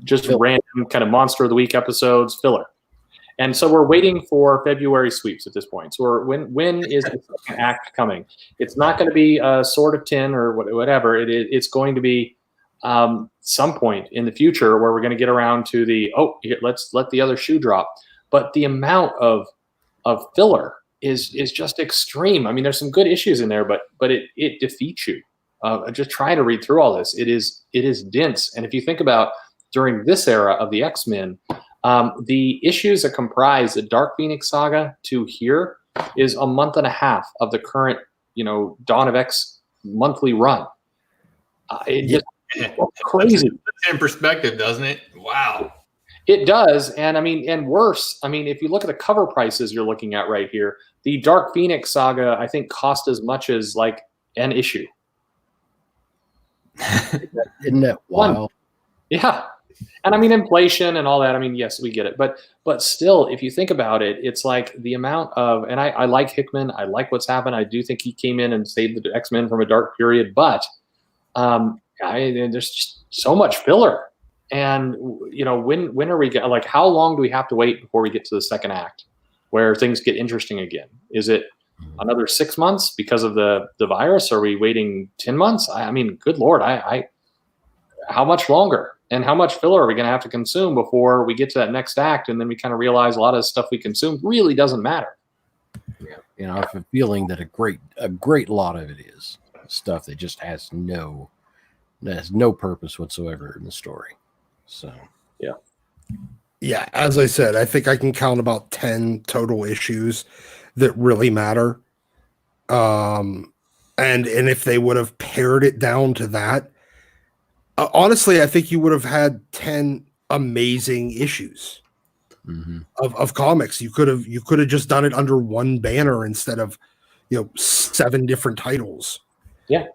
just random kind of monster of the week episodes, filler. And so we're waiting for February sweeps at this point. So when is the second act coming? It's not going to be a Sword of Tin or whatever. It's going to be some point in the future where we're going to get around to let's let the other shoe drop. But the amount of filler is just extreme. I mean, there's some good issues in there, but it defeats you. Just trying to read through all this. It is dense. And if you think about during this era of the X-Men, the issues that comprise the Dark Phoenix saga to here is a month and a half of the current, you know, Dawn of X monthly run. Just crazy. That's in perspective, doesn't it? Wow. It does. And I mean, and worse, I mean, if you look at the cover prices you're looking at right here, the Dark Phoenix saga, I think, cost as much as like an issue. Isn't that wild? Yeah. And I mean, inflation and all that. I mean, yes, we get it. But still, if you think about it, it's like the amount of, and I like Hickman. I like what's happened. I do think he came in and saved the X-Men from a dark period. But there's just so much filler. And, you know, when are we like, how long do we have to wait before we get to the second act where things get interesting again? Is it another 6 months because of the virus? Are we waiting 10 months? I mean, good Lord, how much longer and how much filler are we going to have to consume before we get to that next act? And then we kind of realize a lot of the stuff we consume really doesn't matter. Yeah. You know, I have a feeling that a great lot of it is stuff that just has no purpose whatsoever in the story. So, yeah, as I said, I think I can count about 10 total issues that really matter. And if they would have pared it down to that, honestly, I think you would have had 10 amazing issues of comics. You could have just done it under one banner instead of 7 different titles. Yeah.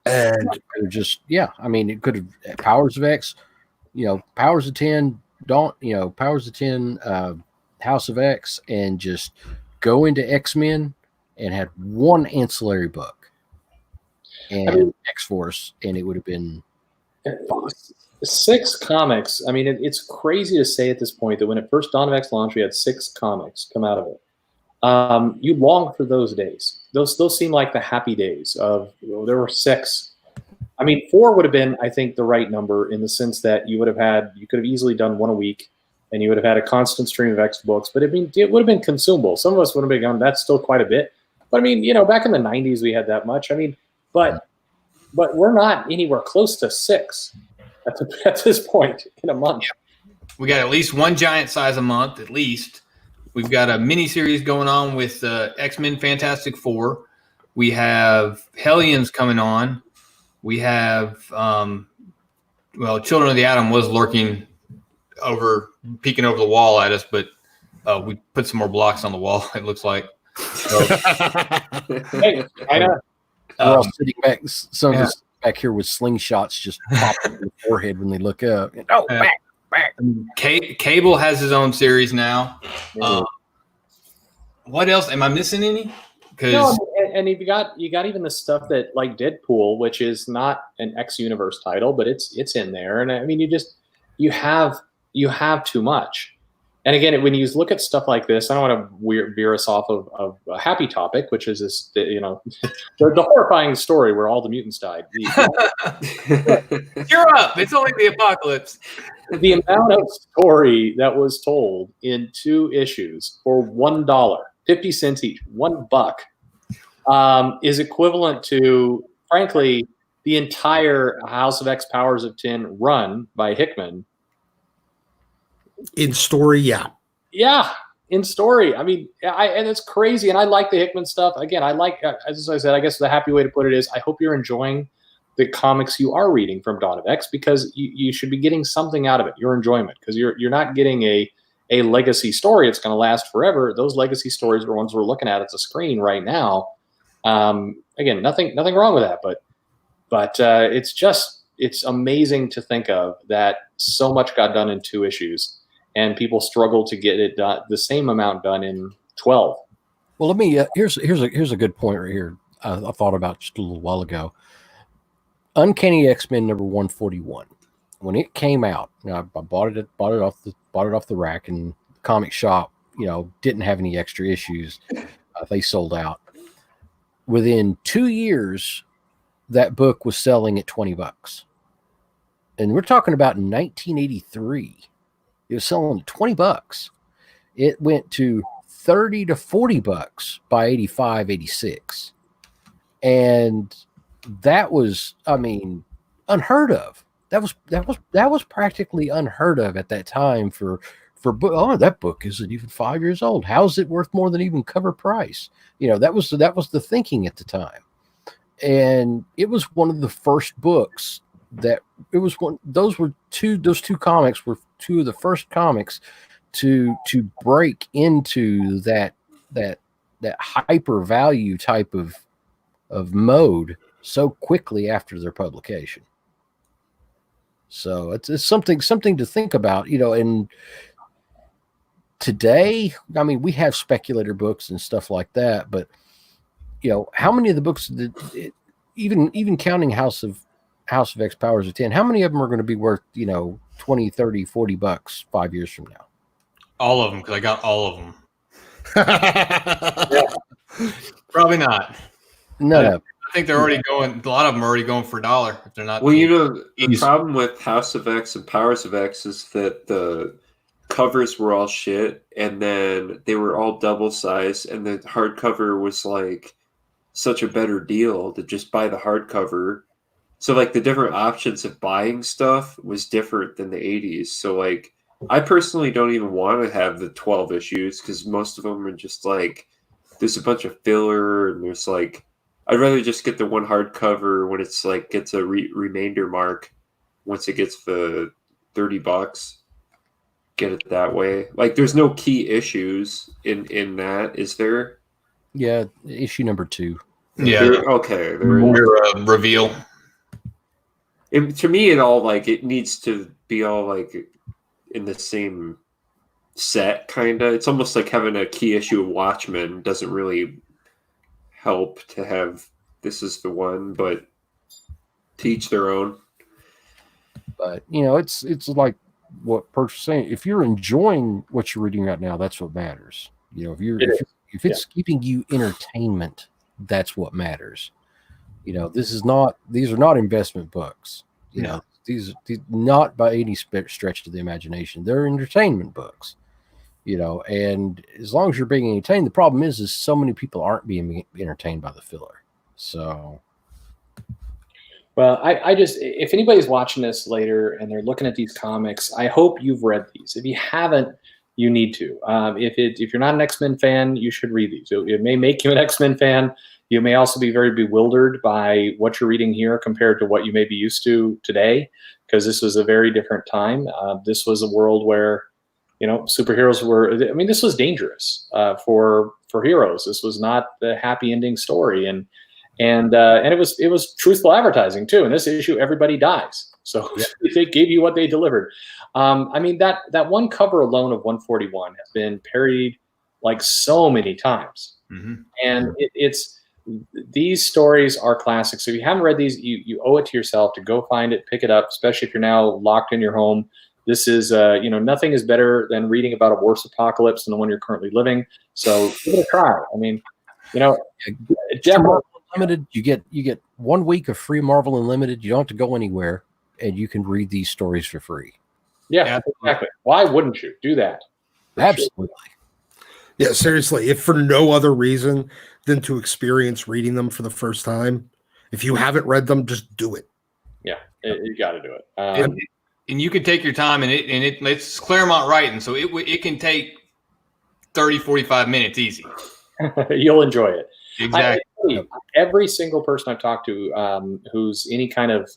And I mean, it could have Powers of X, Powers of 10, Powers of 10, House of X, and just go into X-Men and had one ancillary book and X-Force, and it would have been 6 comics. I mean, it's crazy to say at this point that when it first Dawn of X launched, we had 6 comics come out of it. You long for those days. Those seem like the happy days of there were 6. I mean, 4 would have been, I think, the right number in the sense that you could have easily done 1 a week, and you would have had a constant stream of X books. But it would have been consumable. Some of us would have been going, that's still quite a bit. But I mean, back in the 90s, we had that much. I mean, but we're not anywhere close to 6 at this point in a month. We got at least one giant size a month, at least. We've got a mini series going on with X-Men Fantastic Four. We have Hellions coming on. We have, Children of the Atom was peeking over the wall at us, but we put some more blocks on the wall, it looks like. So, hey, I know. We're all sitting back. Some of us back here with slingshots just popping in the forehead when they look up. Back. Cable has his own series now. What else? Am I missing any? No, and you got even the stuff that like Deadpool, which is not an X Universe title, but it's in there. And I mean, you have too much. And again, when you look at stuff like this, I don't want to veer us off of a happy topic, which is this, the horrifying story where all the mutants died. You're up. It's only the apocalypse. The amount of story that was told in 2 issues for $1, 50 cents each, $1, is equivalent to, frankly, the entire House of X Powers of 10 run by Hickman. In story, yeah, in story. I mean, and it's crazy, and I like the Hickman stuff. Again, I like, as I said, I guess the happy way to put it is, I hope you're enjoying the comics you are reading from Dawn of X, because you should be getting something out of it, your enjoyment, because you're not getting a legacy story that's going to last forever. Those legacy stories are ones we're looking at the screen right now. Again, nothing wrong with that, but it's amazing to think of that so much got done in 2 issues. And people struggle to get it done, the same amount done in 12. Well, let me. Here's a good point right here. I thought about just a little while ago. Uncanny X-Men number 141. When it came out, I bought it off the rack, and the comic shop, didn't have any extra issues. They sold out. Within 2 years, that book was selling at $20, and we're talking about 1983. It was selling at $20. It went to $30 to $40 by 85, 86. And that was, I mean, unheard of. That was practically unheard of at that time for book. Oh, that book isn't even 5 years old. How is it worth more than even cover price? That was the thinking at the time. And it was one of the first books those two comics were 2 of the first comics to break into that hyper value type of mode so quickly after their publication. So it's something to think about, and today, I mean, we have speculator books and stuff like that, but how many of the books even counting House of X Powers of 10, how many of them are going to be worth, $20, $30, $40 5 years from now? All of them, because I got all of them. Yeah. Probably not. No. I think they're already going, a lot of them are already going for $1 if they're not. Well, the problem with House of X and Powers of X is that the covers were all shit, and then they were all double sized, and the hardcover was like such a better deal to just buy the hardcover. So like the different options of buying stuff was different than the 80s. So like I personally don't even want to have the 12 issues because most of them are just like there's a bunch of filler and there's like I'd rather just get the one hardcover when it's like gets a remainder mark. Once it gets the $30, get it that way. Like, there's no key issues in that, is there? Yeah, issue number 2. Yeah. Okay. There is. Your reveal. To me, it needs to be all like in the same set, kind of. It's almost like having a key issue of Watchmen doesn't really help to have this is the one, but to each their own. But it's like what Perch was saying. If you're enjoying what you're reading right now, that's what matters. If it's giving you entertainment, that's what matters. These are not investment books. These not by any stretch to the imagination. They're entertainment books. And as long as you're being entertained, the problem is so many people aren't being entertained by the filler. So, well, I just, if anybody's watching this later and they're looking at these comics, I hope you've read these. If you haven't, you need to. If you're not an X-Men fan, you should read these. It may make you an X-Men fan. You may also be very bewildered by what you're reading here compared to what you may be used to today, because this was a very different time. This was a world where, superheroes were. I mean, this was dangerous for heroes. This was not the happy ending story, and it was truthful advertising too. In this issue, everybody dies, so they gave you what they delivered. I mean, that one cover alone of 141 has been parodied like so many times, and it's. These stories are classics. So if you haven't read these, you owe it to yourself to go find it, pick it up, especially if you're now locked in your home. This is, nothing is better than reading about a worse apocalypse than the one you're currently living. So give it a try. I mean, Marvel Unlimited, you get 1 week of free Marvel Unlimited. You don't have to go anywhere, and you can read these stories for free. Yeah, exactly. Why wouldn't you do that? Absolutely. Yeah, seriously, if for no other reason than to experience reading them for the first time, if you haven't read them, just do it. Yeah, you got to do it. And you can take your time, and it's Claremont writing, so it can take 30, 45 minutes easy. You'll enjoy it. Exactly. Every single person I've talked to who's any kind of,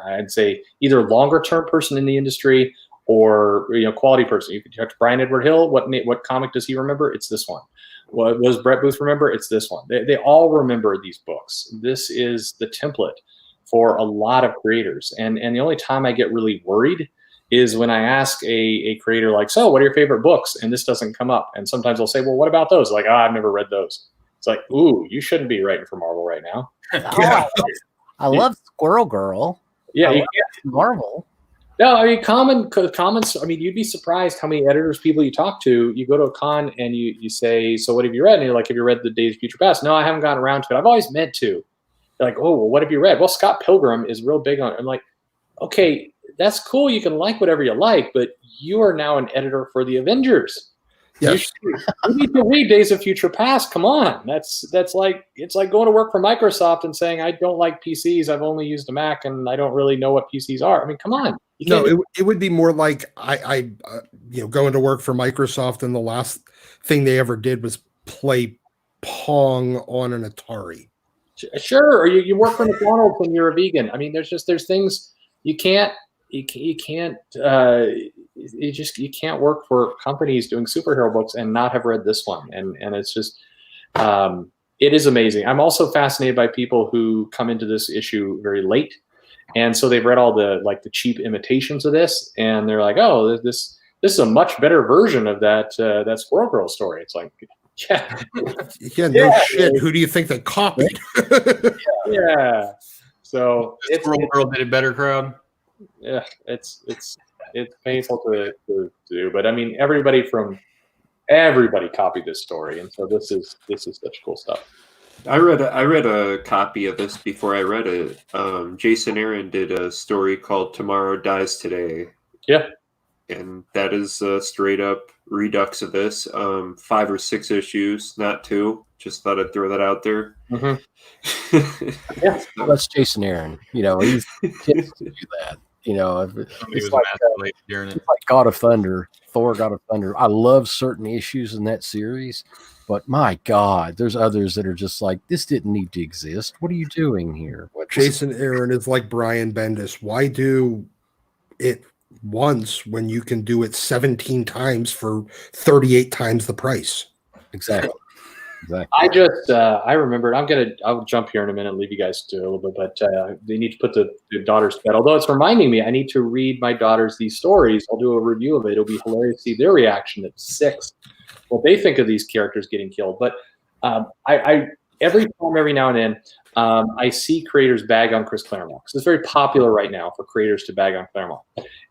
I'd say, either longer term person in the industry or quality person. You can talk to Brian Edward Hill. What comic does he remember? It's this one. What does Brett Booth remember? It's this one. They all remember these books. This is the template for a lot of creators. And the only time I get really worried is when I ask a creator like, so what are your favorite books? And this doesn't come up. And sometimes they'll say, well, what about those? Like, I've never read those. It's like, ooh, you shouldn't be writing for Marvel right now. I love Squirrel Girl. Yeah, I love Marvel. No, I mean, comments. I mean, you'd be surprised how many editors, people you talk to. You go to a con and you say, so what have you read? And you're like, have you read The Days of Future Past? No, I haven't gotten around to it. I've always meant to. They're like, oh, well, what have you read? Well, Scott Pilgrim is real big on it. I'm like, okay, that's cool. You can like whatever you like, but you are now an editor for the Avengers. Yes. You need to read Days of Future Past. Come on. That's like, it's like going to work for Microsoft and saying, I don't like PCs. I've only used a Mac and I don't really know what PCs are. I mean, come on. No, it would be more like I going to work for Microsoft and the last thing they ever did was play Pong on an Atari. Sure, or you work for McDonald's and you're a vegan. I mean, there's things you can't work for companies doing superhero books and not have read this one. And it's just it is amazing. I'm also fascinated by people who come into this issue very late. And so they've read all the cheap imitations of this, and they're like, "Oh, this is a much better version of that Squirrel Girl story." It's like, no shit. Who do you think they copied? Yeah. So Squirrel Girl did it better, crowd. Yeah, it's painful to do, but I mean, everybody copied this story, and so this is such cool stuff. I read a copy of this before I read it. Jason Aaron did a story called "Tomorrow Dies Today." Yeah, and that is a straight up redux of this. 5 or 6 issues, not 2. Just thought I'd throw that out there. Mm-hmm. Yeah, that's Jason Aaron. He's kids to do that. It's like God of Thunder Thor: God of Thunder. I love certain issues in that series, but my God, there's others that are just like, this didn't need to exist. What are you doing here? Jason Aaron is like Brian Bendis. Why do it once when you can do it 17 times for 38 times the price? Exactly. I remembered. I'll jump here in a minute and leave you guys to a little bit, but they need to put the daughters to bed. Although it's reminding me, I need to read my daughters these stories. I'll do a review of it. It'll be hilarious to see their reaction at 6, what they think of these characters getting killed. But I every now and then, I see creators bag on Chris Claremont because it's very popular right now for creators to bag on Claremont.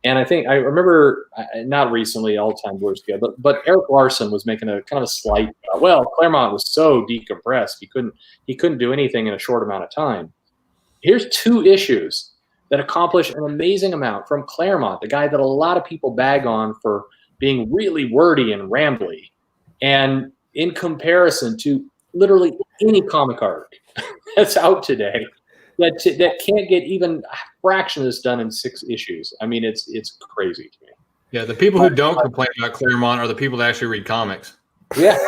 And I think I remember, not recently, all time blurs together, but Eric Larson was making a kind of a slight. Well, Claremont was so decompressed he couldn't do anything in a short amount of time. Here's 2 issues that accomplish an amazing amount from Claremont, the guy that a lot of people bag on for being really wordy and rambly, and in comparison to literally any comic art that's out today, that can't get even a fraction of this done in 6 issues. I mean, it's crazy to me. Yeah, the people who don't complain about Claremont are the people that actually read comics. Yeah.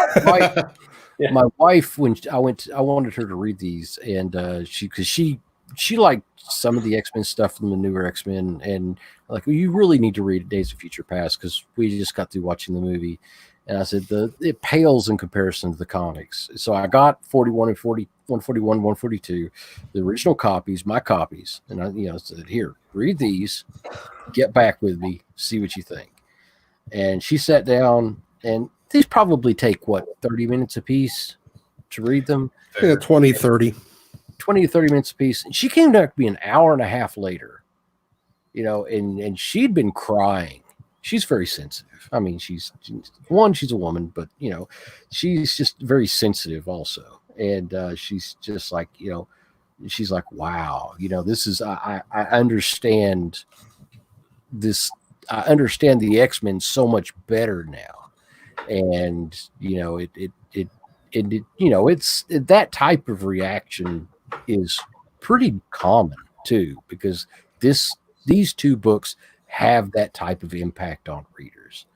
My wife, when I wanted her to read these, and she liked some of the X-Men stuff from the newer X-Men, and like, well, you really need to read Days of Future Past because we just got through watching the movie. And I said, it pales in comparison to the comics. So I got 41 and 40, 141, 142, the original copies, my copies. And I said, here, read these, get back with me, see what you think. And she sat down, and these probably take, 30 minutes a piece to read them? Yeah, 20, 30. 20 to 30 minutes a piece. And she came back to me an hour and a half later, and she'd been crying. She's very sensitive. I mean, she's a woman, but she's just very sensitive also. And she's just like, she's like, wow, this is, I understand this. I understand the X-Men so much better now. And, it's that type of reaction is pretty common too, because these 2 books have that type of impact on readers.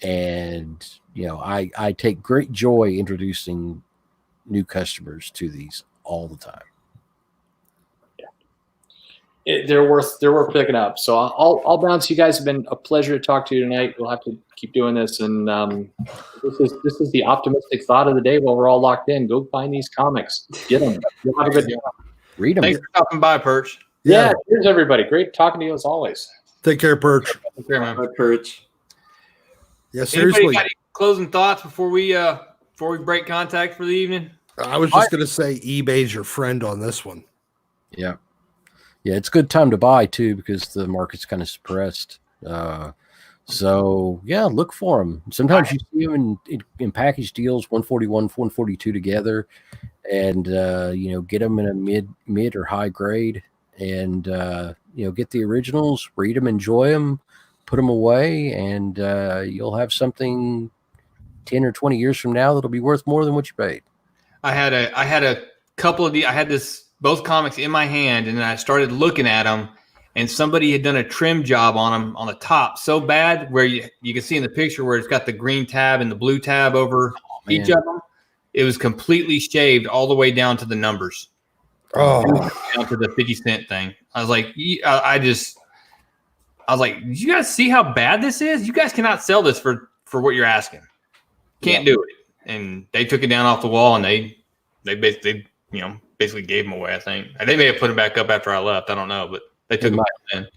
And, I take great joy introducing new customers to these all the time. Yeah. They're worth picking up. So I'll bounce. You guys have been a pleasure to talk to you tonight. We'll have to keep doing this. And this is the optimistic thought of the day while we're all locked in. Go find these comics. Get them. You'll have a good day. Read them. Thanks for stopping by, Perch. Yeah. Cheers, everybody. Great talking to you as always. Take care, Perch. Take care, man. Bye, Perch. Yeah, seriously. Anybody got any closing thoughts before we break contact for the evening? I was just going to say eBay's your friend on this one. Yeah. Yeah, it's a good time to buy too because the market's kind of suppressed. So yeah, look for them. Sometimes you see them in package deals, 141, 142 together, and get them in a mid or high grade, and get the originals, read them, enjoy them, put them away, and you'll have something 10 or 20 years from now that'll be worth more than what you paid. I had a couple of I had both comics in my hand, and then I started looking at them, and somebody had done a trim job on them on the top so bad where you can see in the picture where it's got the green tab and the blue tab over each of them. It was completely shaved all the way down to the numbers. Oh, down to the 50-cent thing. I was like, I was like, did you guys see how bad this is? You guys cannot sell this for what you're asking. Can't do it. And they took it down off the wall, and they basically gave them away, I think. They may have put them back up after I left. I don't know, but they took them back then.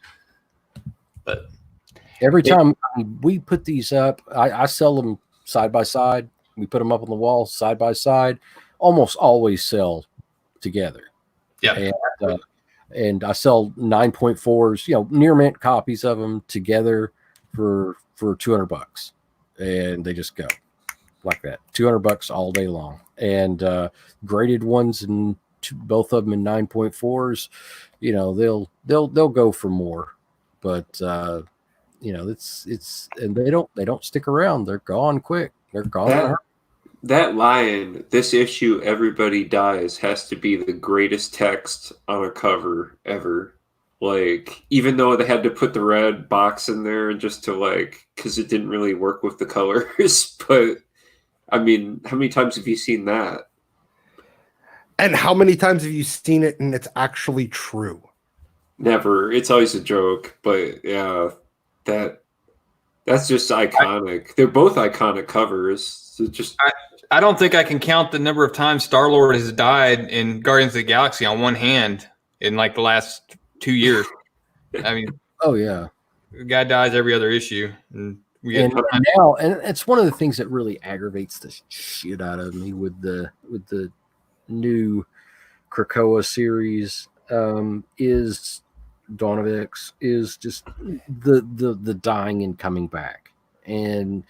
But every time we put these up, I sell them side by side. We put them up on the wall side by side. Almost always sell together. Yeah. And I sell 9.4s, near mint copies of them together for $200, and they just go like that, $200 all day long. And graded ones and both of them in 9.4s, they'll go for more, but it's and they don't stick around. They're gone quick. They're gone. That line, this issue, everybody dies, has to be the greatest text on a cover ever. Like, even though they had to put the red box in there just to like, because it didn't really work with the colors. But I mean, how many times have you seen that? And how many times have you seen it and it's actually true? Never. It's always a joke. But yeah, that's just iconic. They're both iconic covers. So just I don't think I can count the number of times Star-Lord has died in Guardians of the Galaxy on one hand in like the last 2 years. I mean, Oh yeah. the guy dies every other issue, and we get Now, and it's one of the things that really aggravates the shit out of me with the new Krakoa series is Dawn of X, is just the dying and coming back, and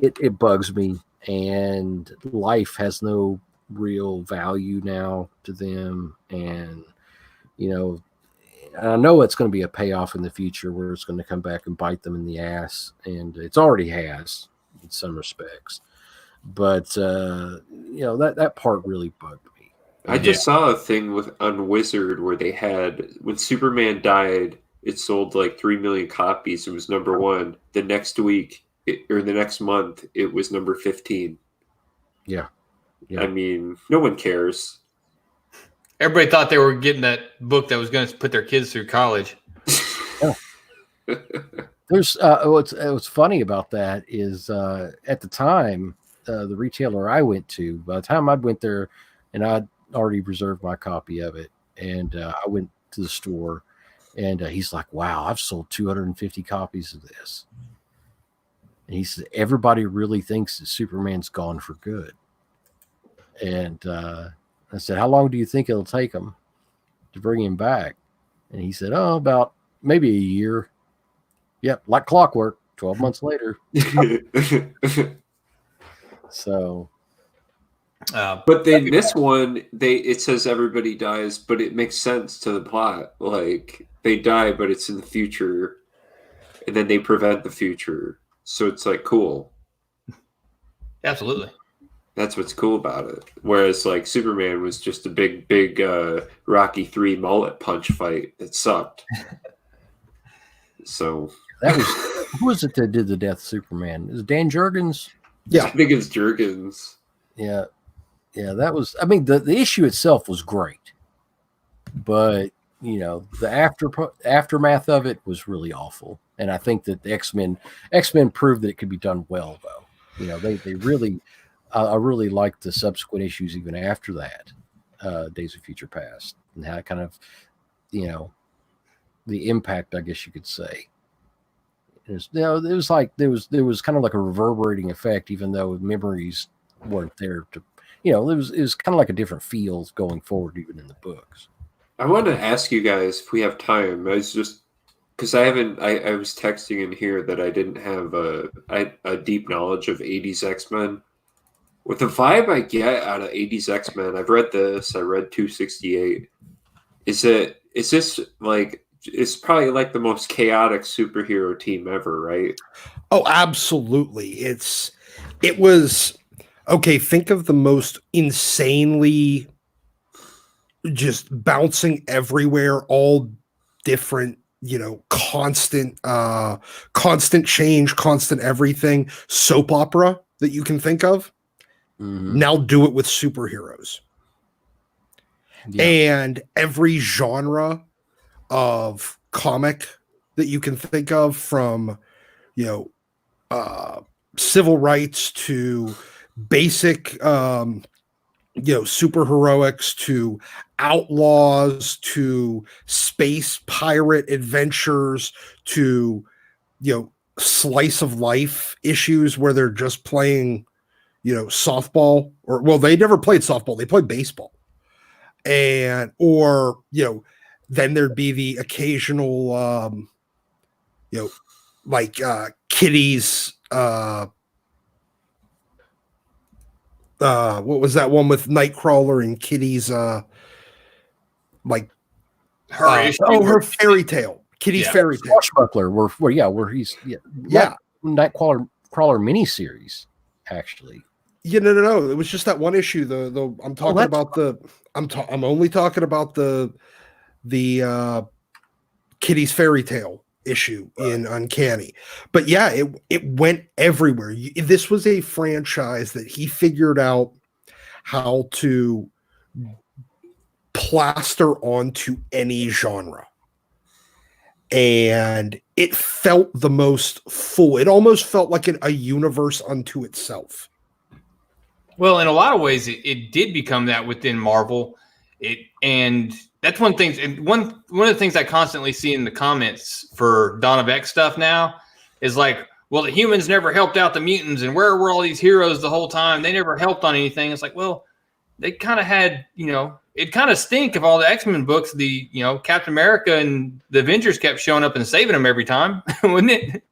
it bugs me. And life has no real value now to them, and I know it's going to be a payoff in the future where it's going to come back and bite them in the ass, and it's already has in some respects. But that part really bugged me. I just saw a thing on Wizard where they had, when Superman died, it sold like 3 million copies. It was number 1. The next week or the next month, it was number 15. Yeah. I mean, no one cares. Everybody thought they were getting that book that was going to put their kids through college. There's what's funny about that is at the time, the retailer I went to, by the time I went there, and I'd already reserved my copy of it, and I went to the store, and he's like, "Wow, I've sold 250 copies of this." And he said, "Everybody really thinks that Superman's gone for good." And I said, "How long do you think it'll take them to bring him back?" And he said, "Oh, about maybe a year." Yep, like clockwork. 12 months later. So, but in this one, it says everybody dies, but it makes sense to the plot. Like, they die, but it's in the future, and then they prevent the future. So it's like cool. Absolutely. That's what's cool about it. Whereas like Superman was just a big Rocky 3 mullet punch fight that sucked. So that was, who was it that did the Death Superman? Is it Dan Jurgens? Yeah, I think it's Jurgens. Yeah, that was. I mean, the issue itself was great, but the aftermath of it was really awful. And I think that the X-Men proved that it could be done well, though. They really, I really liked the subsequent issues even after that, Days of Future Past, and how kind of, the impact, I guess you could say. It was like there was kind of like a reverberating effect, even though memories weren't there to, it was kind of like a different feel going forward, even in the books. I want to ask you guys if we have time. I was just because I was texting in here that I didn't have a deep knowledge of 80s X-Men. With the vibe I get out of 80s X-Men, I've read this. I read 268. Is this like? It's probably like the most chaotic superhero team ever, right? Oh, absolutely. It was okay. Think of the most insanely just bouncing everywhere, all different, constant change, constant everything soap opera that you can think of. Mm-hmm. Now do it with superheroes. Yeah. And every genre of comic that you can think of, from civil rights to basic super heroics to outlaws to space pirate adventures to slice of life issues where they're just playing softball, or they never played softball, they played baseball, and then there'd be the occasional, like Kitty's. What was that one with Nightcrawler and Kitty's? Like her fairy tale, Kitty's fairy tale, Swashbuckler, where he's Nightcrawler miniseries, actually. Yeah, no. It was just that one issue. I'm talking about I'm only talking about the Kitty's Fairy Tale issue in Uncanny. But yeah, it went everywhere. This was a franchise that he figured out how to plaster onto any genre. And it felt the most full. It almost felt like a universe unto itself. Well, in a lot of ways, it did become that within Marvel. And that's one thing. And one of the things I constantly see in the comments for Dawn of X stuff now is like, well, the humans never helped out the mutants, and where were all these heroes the whole time? They never helped on anything. It's like, well, they kind of had, it kind of stink of all the X-Men books. The, Captain America and the Avengers kept showing up and saving them every time, wouldn't it?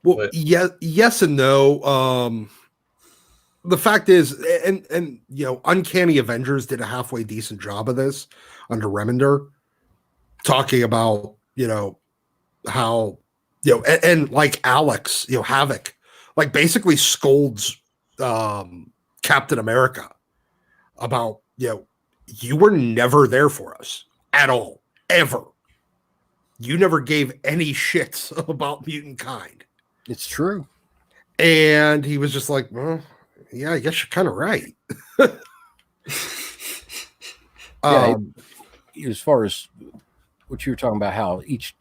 Well, yes and no. The fact is, and Uncanny Avengers did a halfway decent job of this under Remender, talking about how and like Alex, Havoc, like basically scolds Captain America about you were never there for us at all, ever. You never gave any shits about mutant kind. It's true. And he was just like, well, yeah, I guess you're kind of right. As far as what you were talking about, how each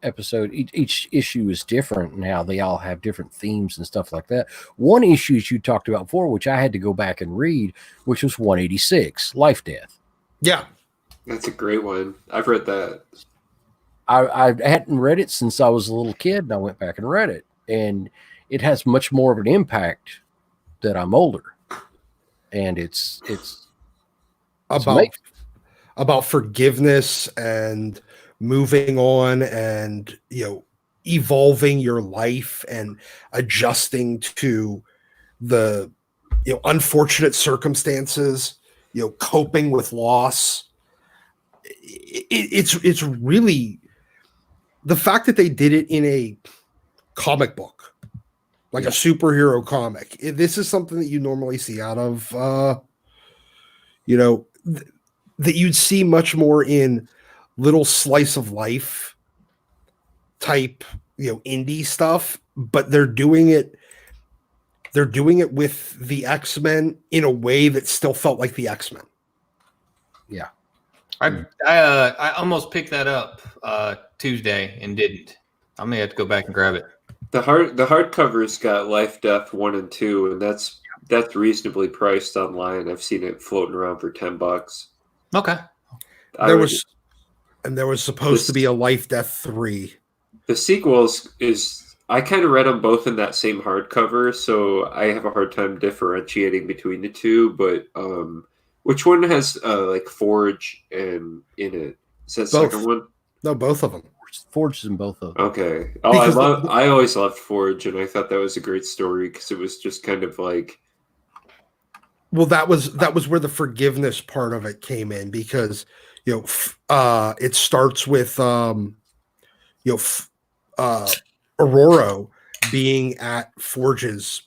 episode, each issue is different, and how they all have different themes and stuff like that. One issue you talked about before, which I had to go back and read, which was 186, Life Death. Yeah, that's a great one. I've read that. I hadn't read it since I was a little kid, and I went back and read it, and it has much more of an impact that I'm older, and it's about forgiveness and moving on, and evolving your life and adjusting to the unfortunate circumstances, coping with loss. It's really the fact that they did it in a comic book, like a superhero comic. This is something that you normally see out of, that you'd see much more in little slice of life type, indie stuff, but they're doing it with the X-Men in a way that still felt like the X-Men. Yeah. I almost picked that up Tuesday and didn't. I may have to go back and grab it. The hardcover's got Life, Death 1 and 2, and that's reasonably priced online. I've seen it floating around for $10. Okay. There was supposed to be a Life, Death 3. The sequels I kind of read them both in that same hardcover, so I have a hard time differentiating between the two. But which one has like Forge and in it? Is that the second one? No, both of them. Forge is in both of them. Okay. Oh, I always loved Forge, and I thought that was a great story because it was just kind of like. Well, that was where the forgiveness part of it came in, because it starts with Aurora being at Forge's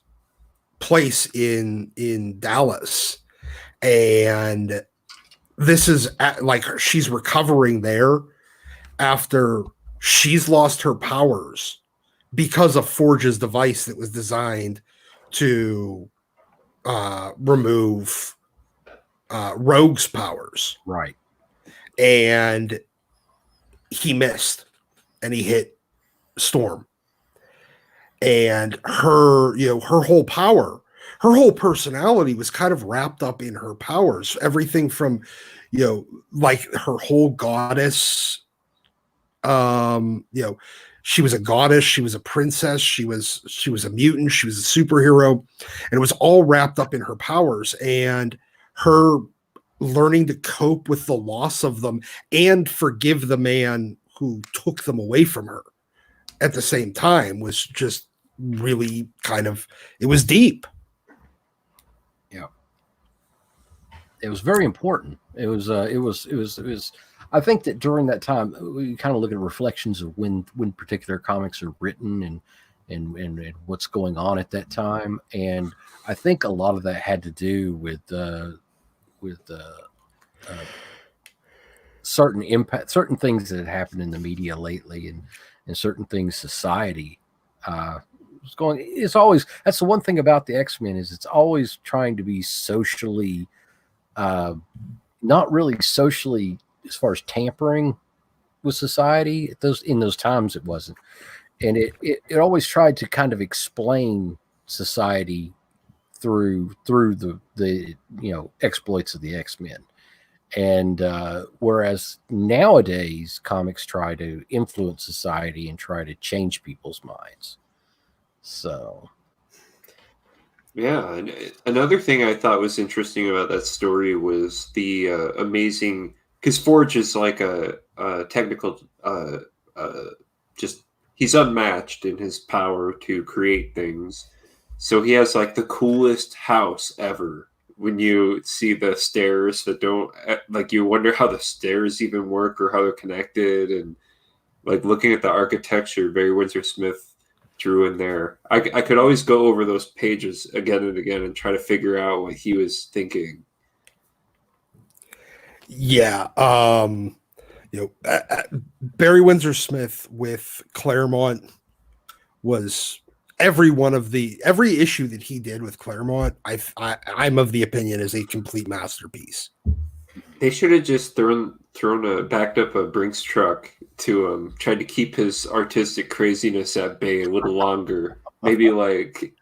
place in Dallas, and this is like she's recovering there after she's lost her powers because of Forge's device that was designed to remove Rogue's powers. Right. And he missed, and he hit Storm. And her whole power, her whole personality was kind of wrapped up in her powers. Everything from, like her whole goddess, she was a goddess, she was a princess, she was a mutant, she was a superhero, and it was all wrapped up in her powers, and her learning to cope with the loss of them and forgive the man who took them away from her at the same time was just really it was deep. Yeah. It was very important. It was I think that during that time, we kind of look at reflections of when particular comics are written and what's going on at that time. And I think a lot of some certain impact, certain things that had happened in the media lately, and certain things society was going. It's always, that's the one thing about the X-Men, is it's always trying to be socially, not really socially as far as tampering with society. In those times it wasn't, and it always tried to kind of explain society through the exploits of the X-Men. And whereas nowadays comics try to influence society and try to change people's minds. So yeah, and another thing I thought was interesting about that story was the amazing, because Forge is like a technical just, he's unmatched in his power to create things. So he has like the coolest house ever. When you see the stairs that don't, like, you wonder how the stairs even work or how they're connected, and like looking at the architecture Barry Windsor Smith drew in there. I could always go over those pages again and again and try to figure out what he was thinking. Yeah. Barry Windsor Smith with Claremont was every issue that he did with Claremont. I'm of the opinion is a complete masterpiece. They should have just backed up a Brinks truck to tried to keep his artistic craziness at bay a little longer. Maybe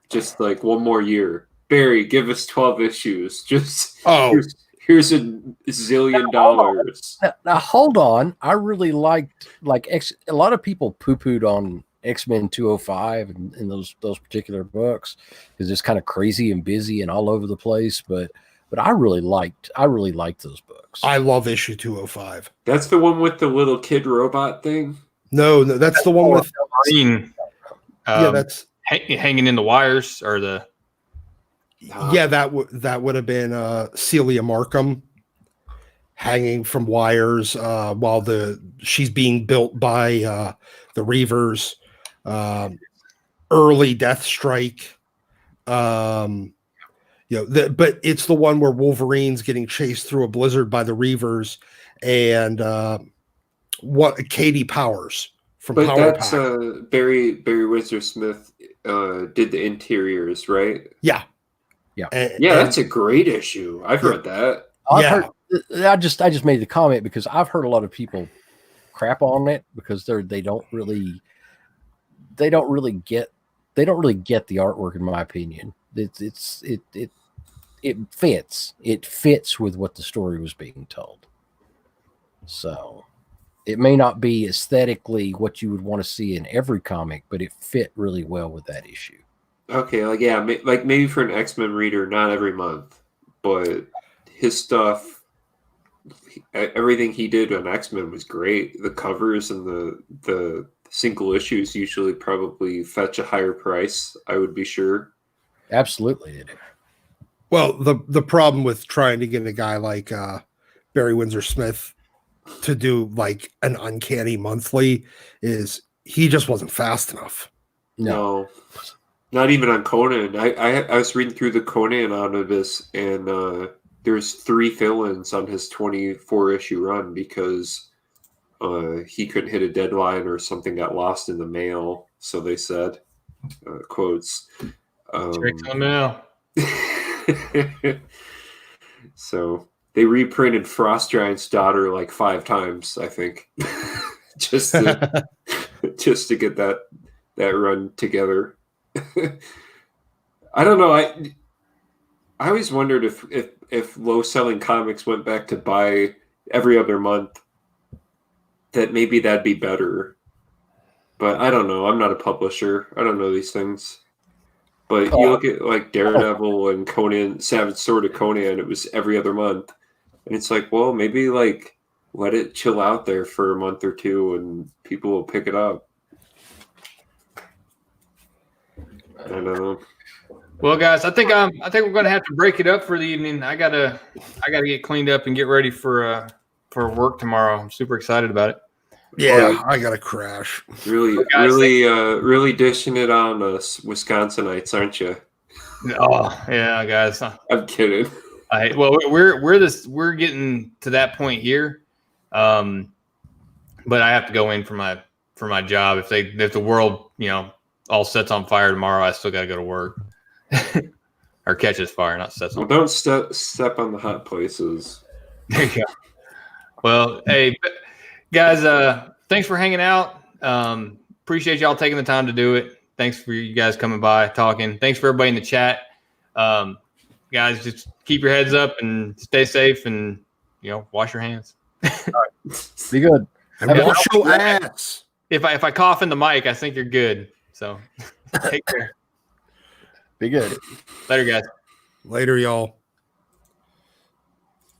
just one more year. Barry, give us 12 issues. Just here's $1 zillion. Now hold on. I really liked a lot of people poo-pooed on X-Men 205 and those particular books because it's kind of crazy and busy and all over the place, but I really liked those books. I love issue 205. That's the one with the little kid robot thing? No, that's the one with Green. that's hanging in the wires, or the that would have been Celia Markham hanging from wires while she's being built by the Reavers. Early Death Strike. But it's the one where Wolverine's getting chased through a blizzard by the Reavers, and Katie Powers from Power That's Pack. Barry Windsor Smith did the interiors, right? Yeah. That's a great issue. I've read that. I just made the comment because I've heard a lot of people crap on it because they don't really get the artwork, in my opinion. It fits with what the story was being told. So it may not be aesthetically what you would want to see in every comic, but it fit really well with that issue. Okay, maybe for an X-Men reader, not every month, but his stuff, everything he did on X-Men was great. The covers and the single issues usually probably fetch a higher price, I would be sure. Absolutely did it. Well, the problem with trying to get a guy like Barry Windsor Smith to do like an Uncanny monthly is he just wasn't fast enough. No. Not even on Conan. I was reading through the Conan omnibus, and there's 3 fill-ins on his 24-issue run because he couldn't hit a deadline or something got lost in the mail. So they said, quotes. Straight to the mail. So they reprinted Frost Giant's Daughter 5 times, I think, just to get that run together. I don't know. I always wondered if low-selling comics went back to buy every other month, that maybe that'd be better. But I don't know. I'm not a publisher. I don't know these things. But you look at Daredevil and Conan, Savage Sword of Conan, it was every other month. And it's well, maybe let it chill out there for a month or two and people will pick it up. I don't know. Well, guys, I think we're gonna have to break it up for the evening. I gotta get cleaned up and get ready for work tomorrow. I'm super excited about it. Yeah, I gotta crash. Really dishing it on us Wisconsinites, aren't you? Oh yeah, guys. I'm kidding. Well, we're getting to that point here But I have to go in for my job. If the world, all sets on fire tomorrow, I still got to go to work or catches fire, not sets on. Well, don't step on the hot places. There you go. Well, hey guys, thanks for hanging out. Appreciate y'all taking the time to do it. Thanks for you guys coming by, talking. Thanks for everybody in the chat. Guys, just keep your heads up and stay safe, and wash your hands. Be good. And wash your ass. If I cough in the mic, I think you're good. So take care. Be good. Later, guys. Later, y'all.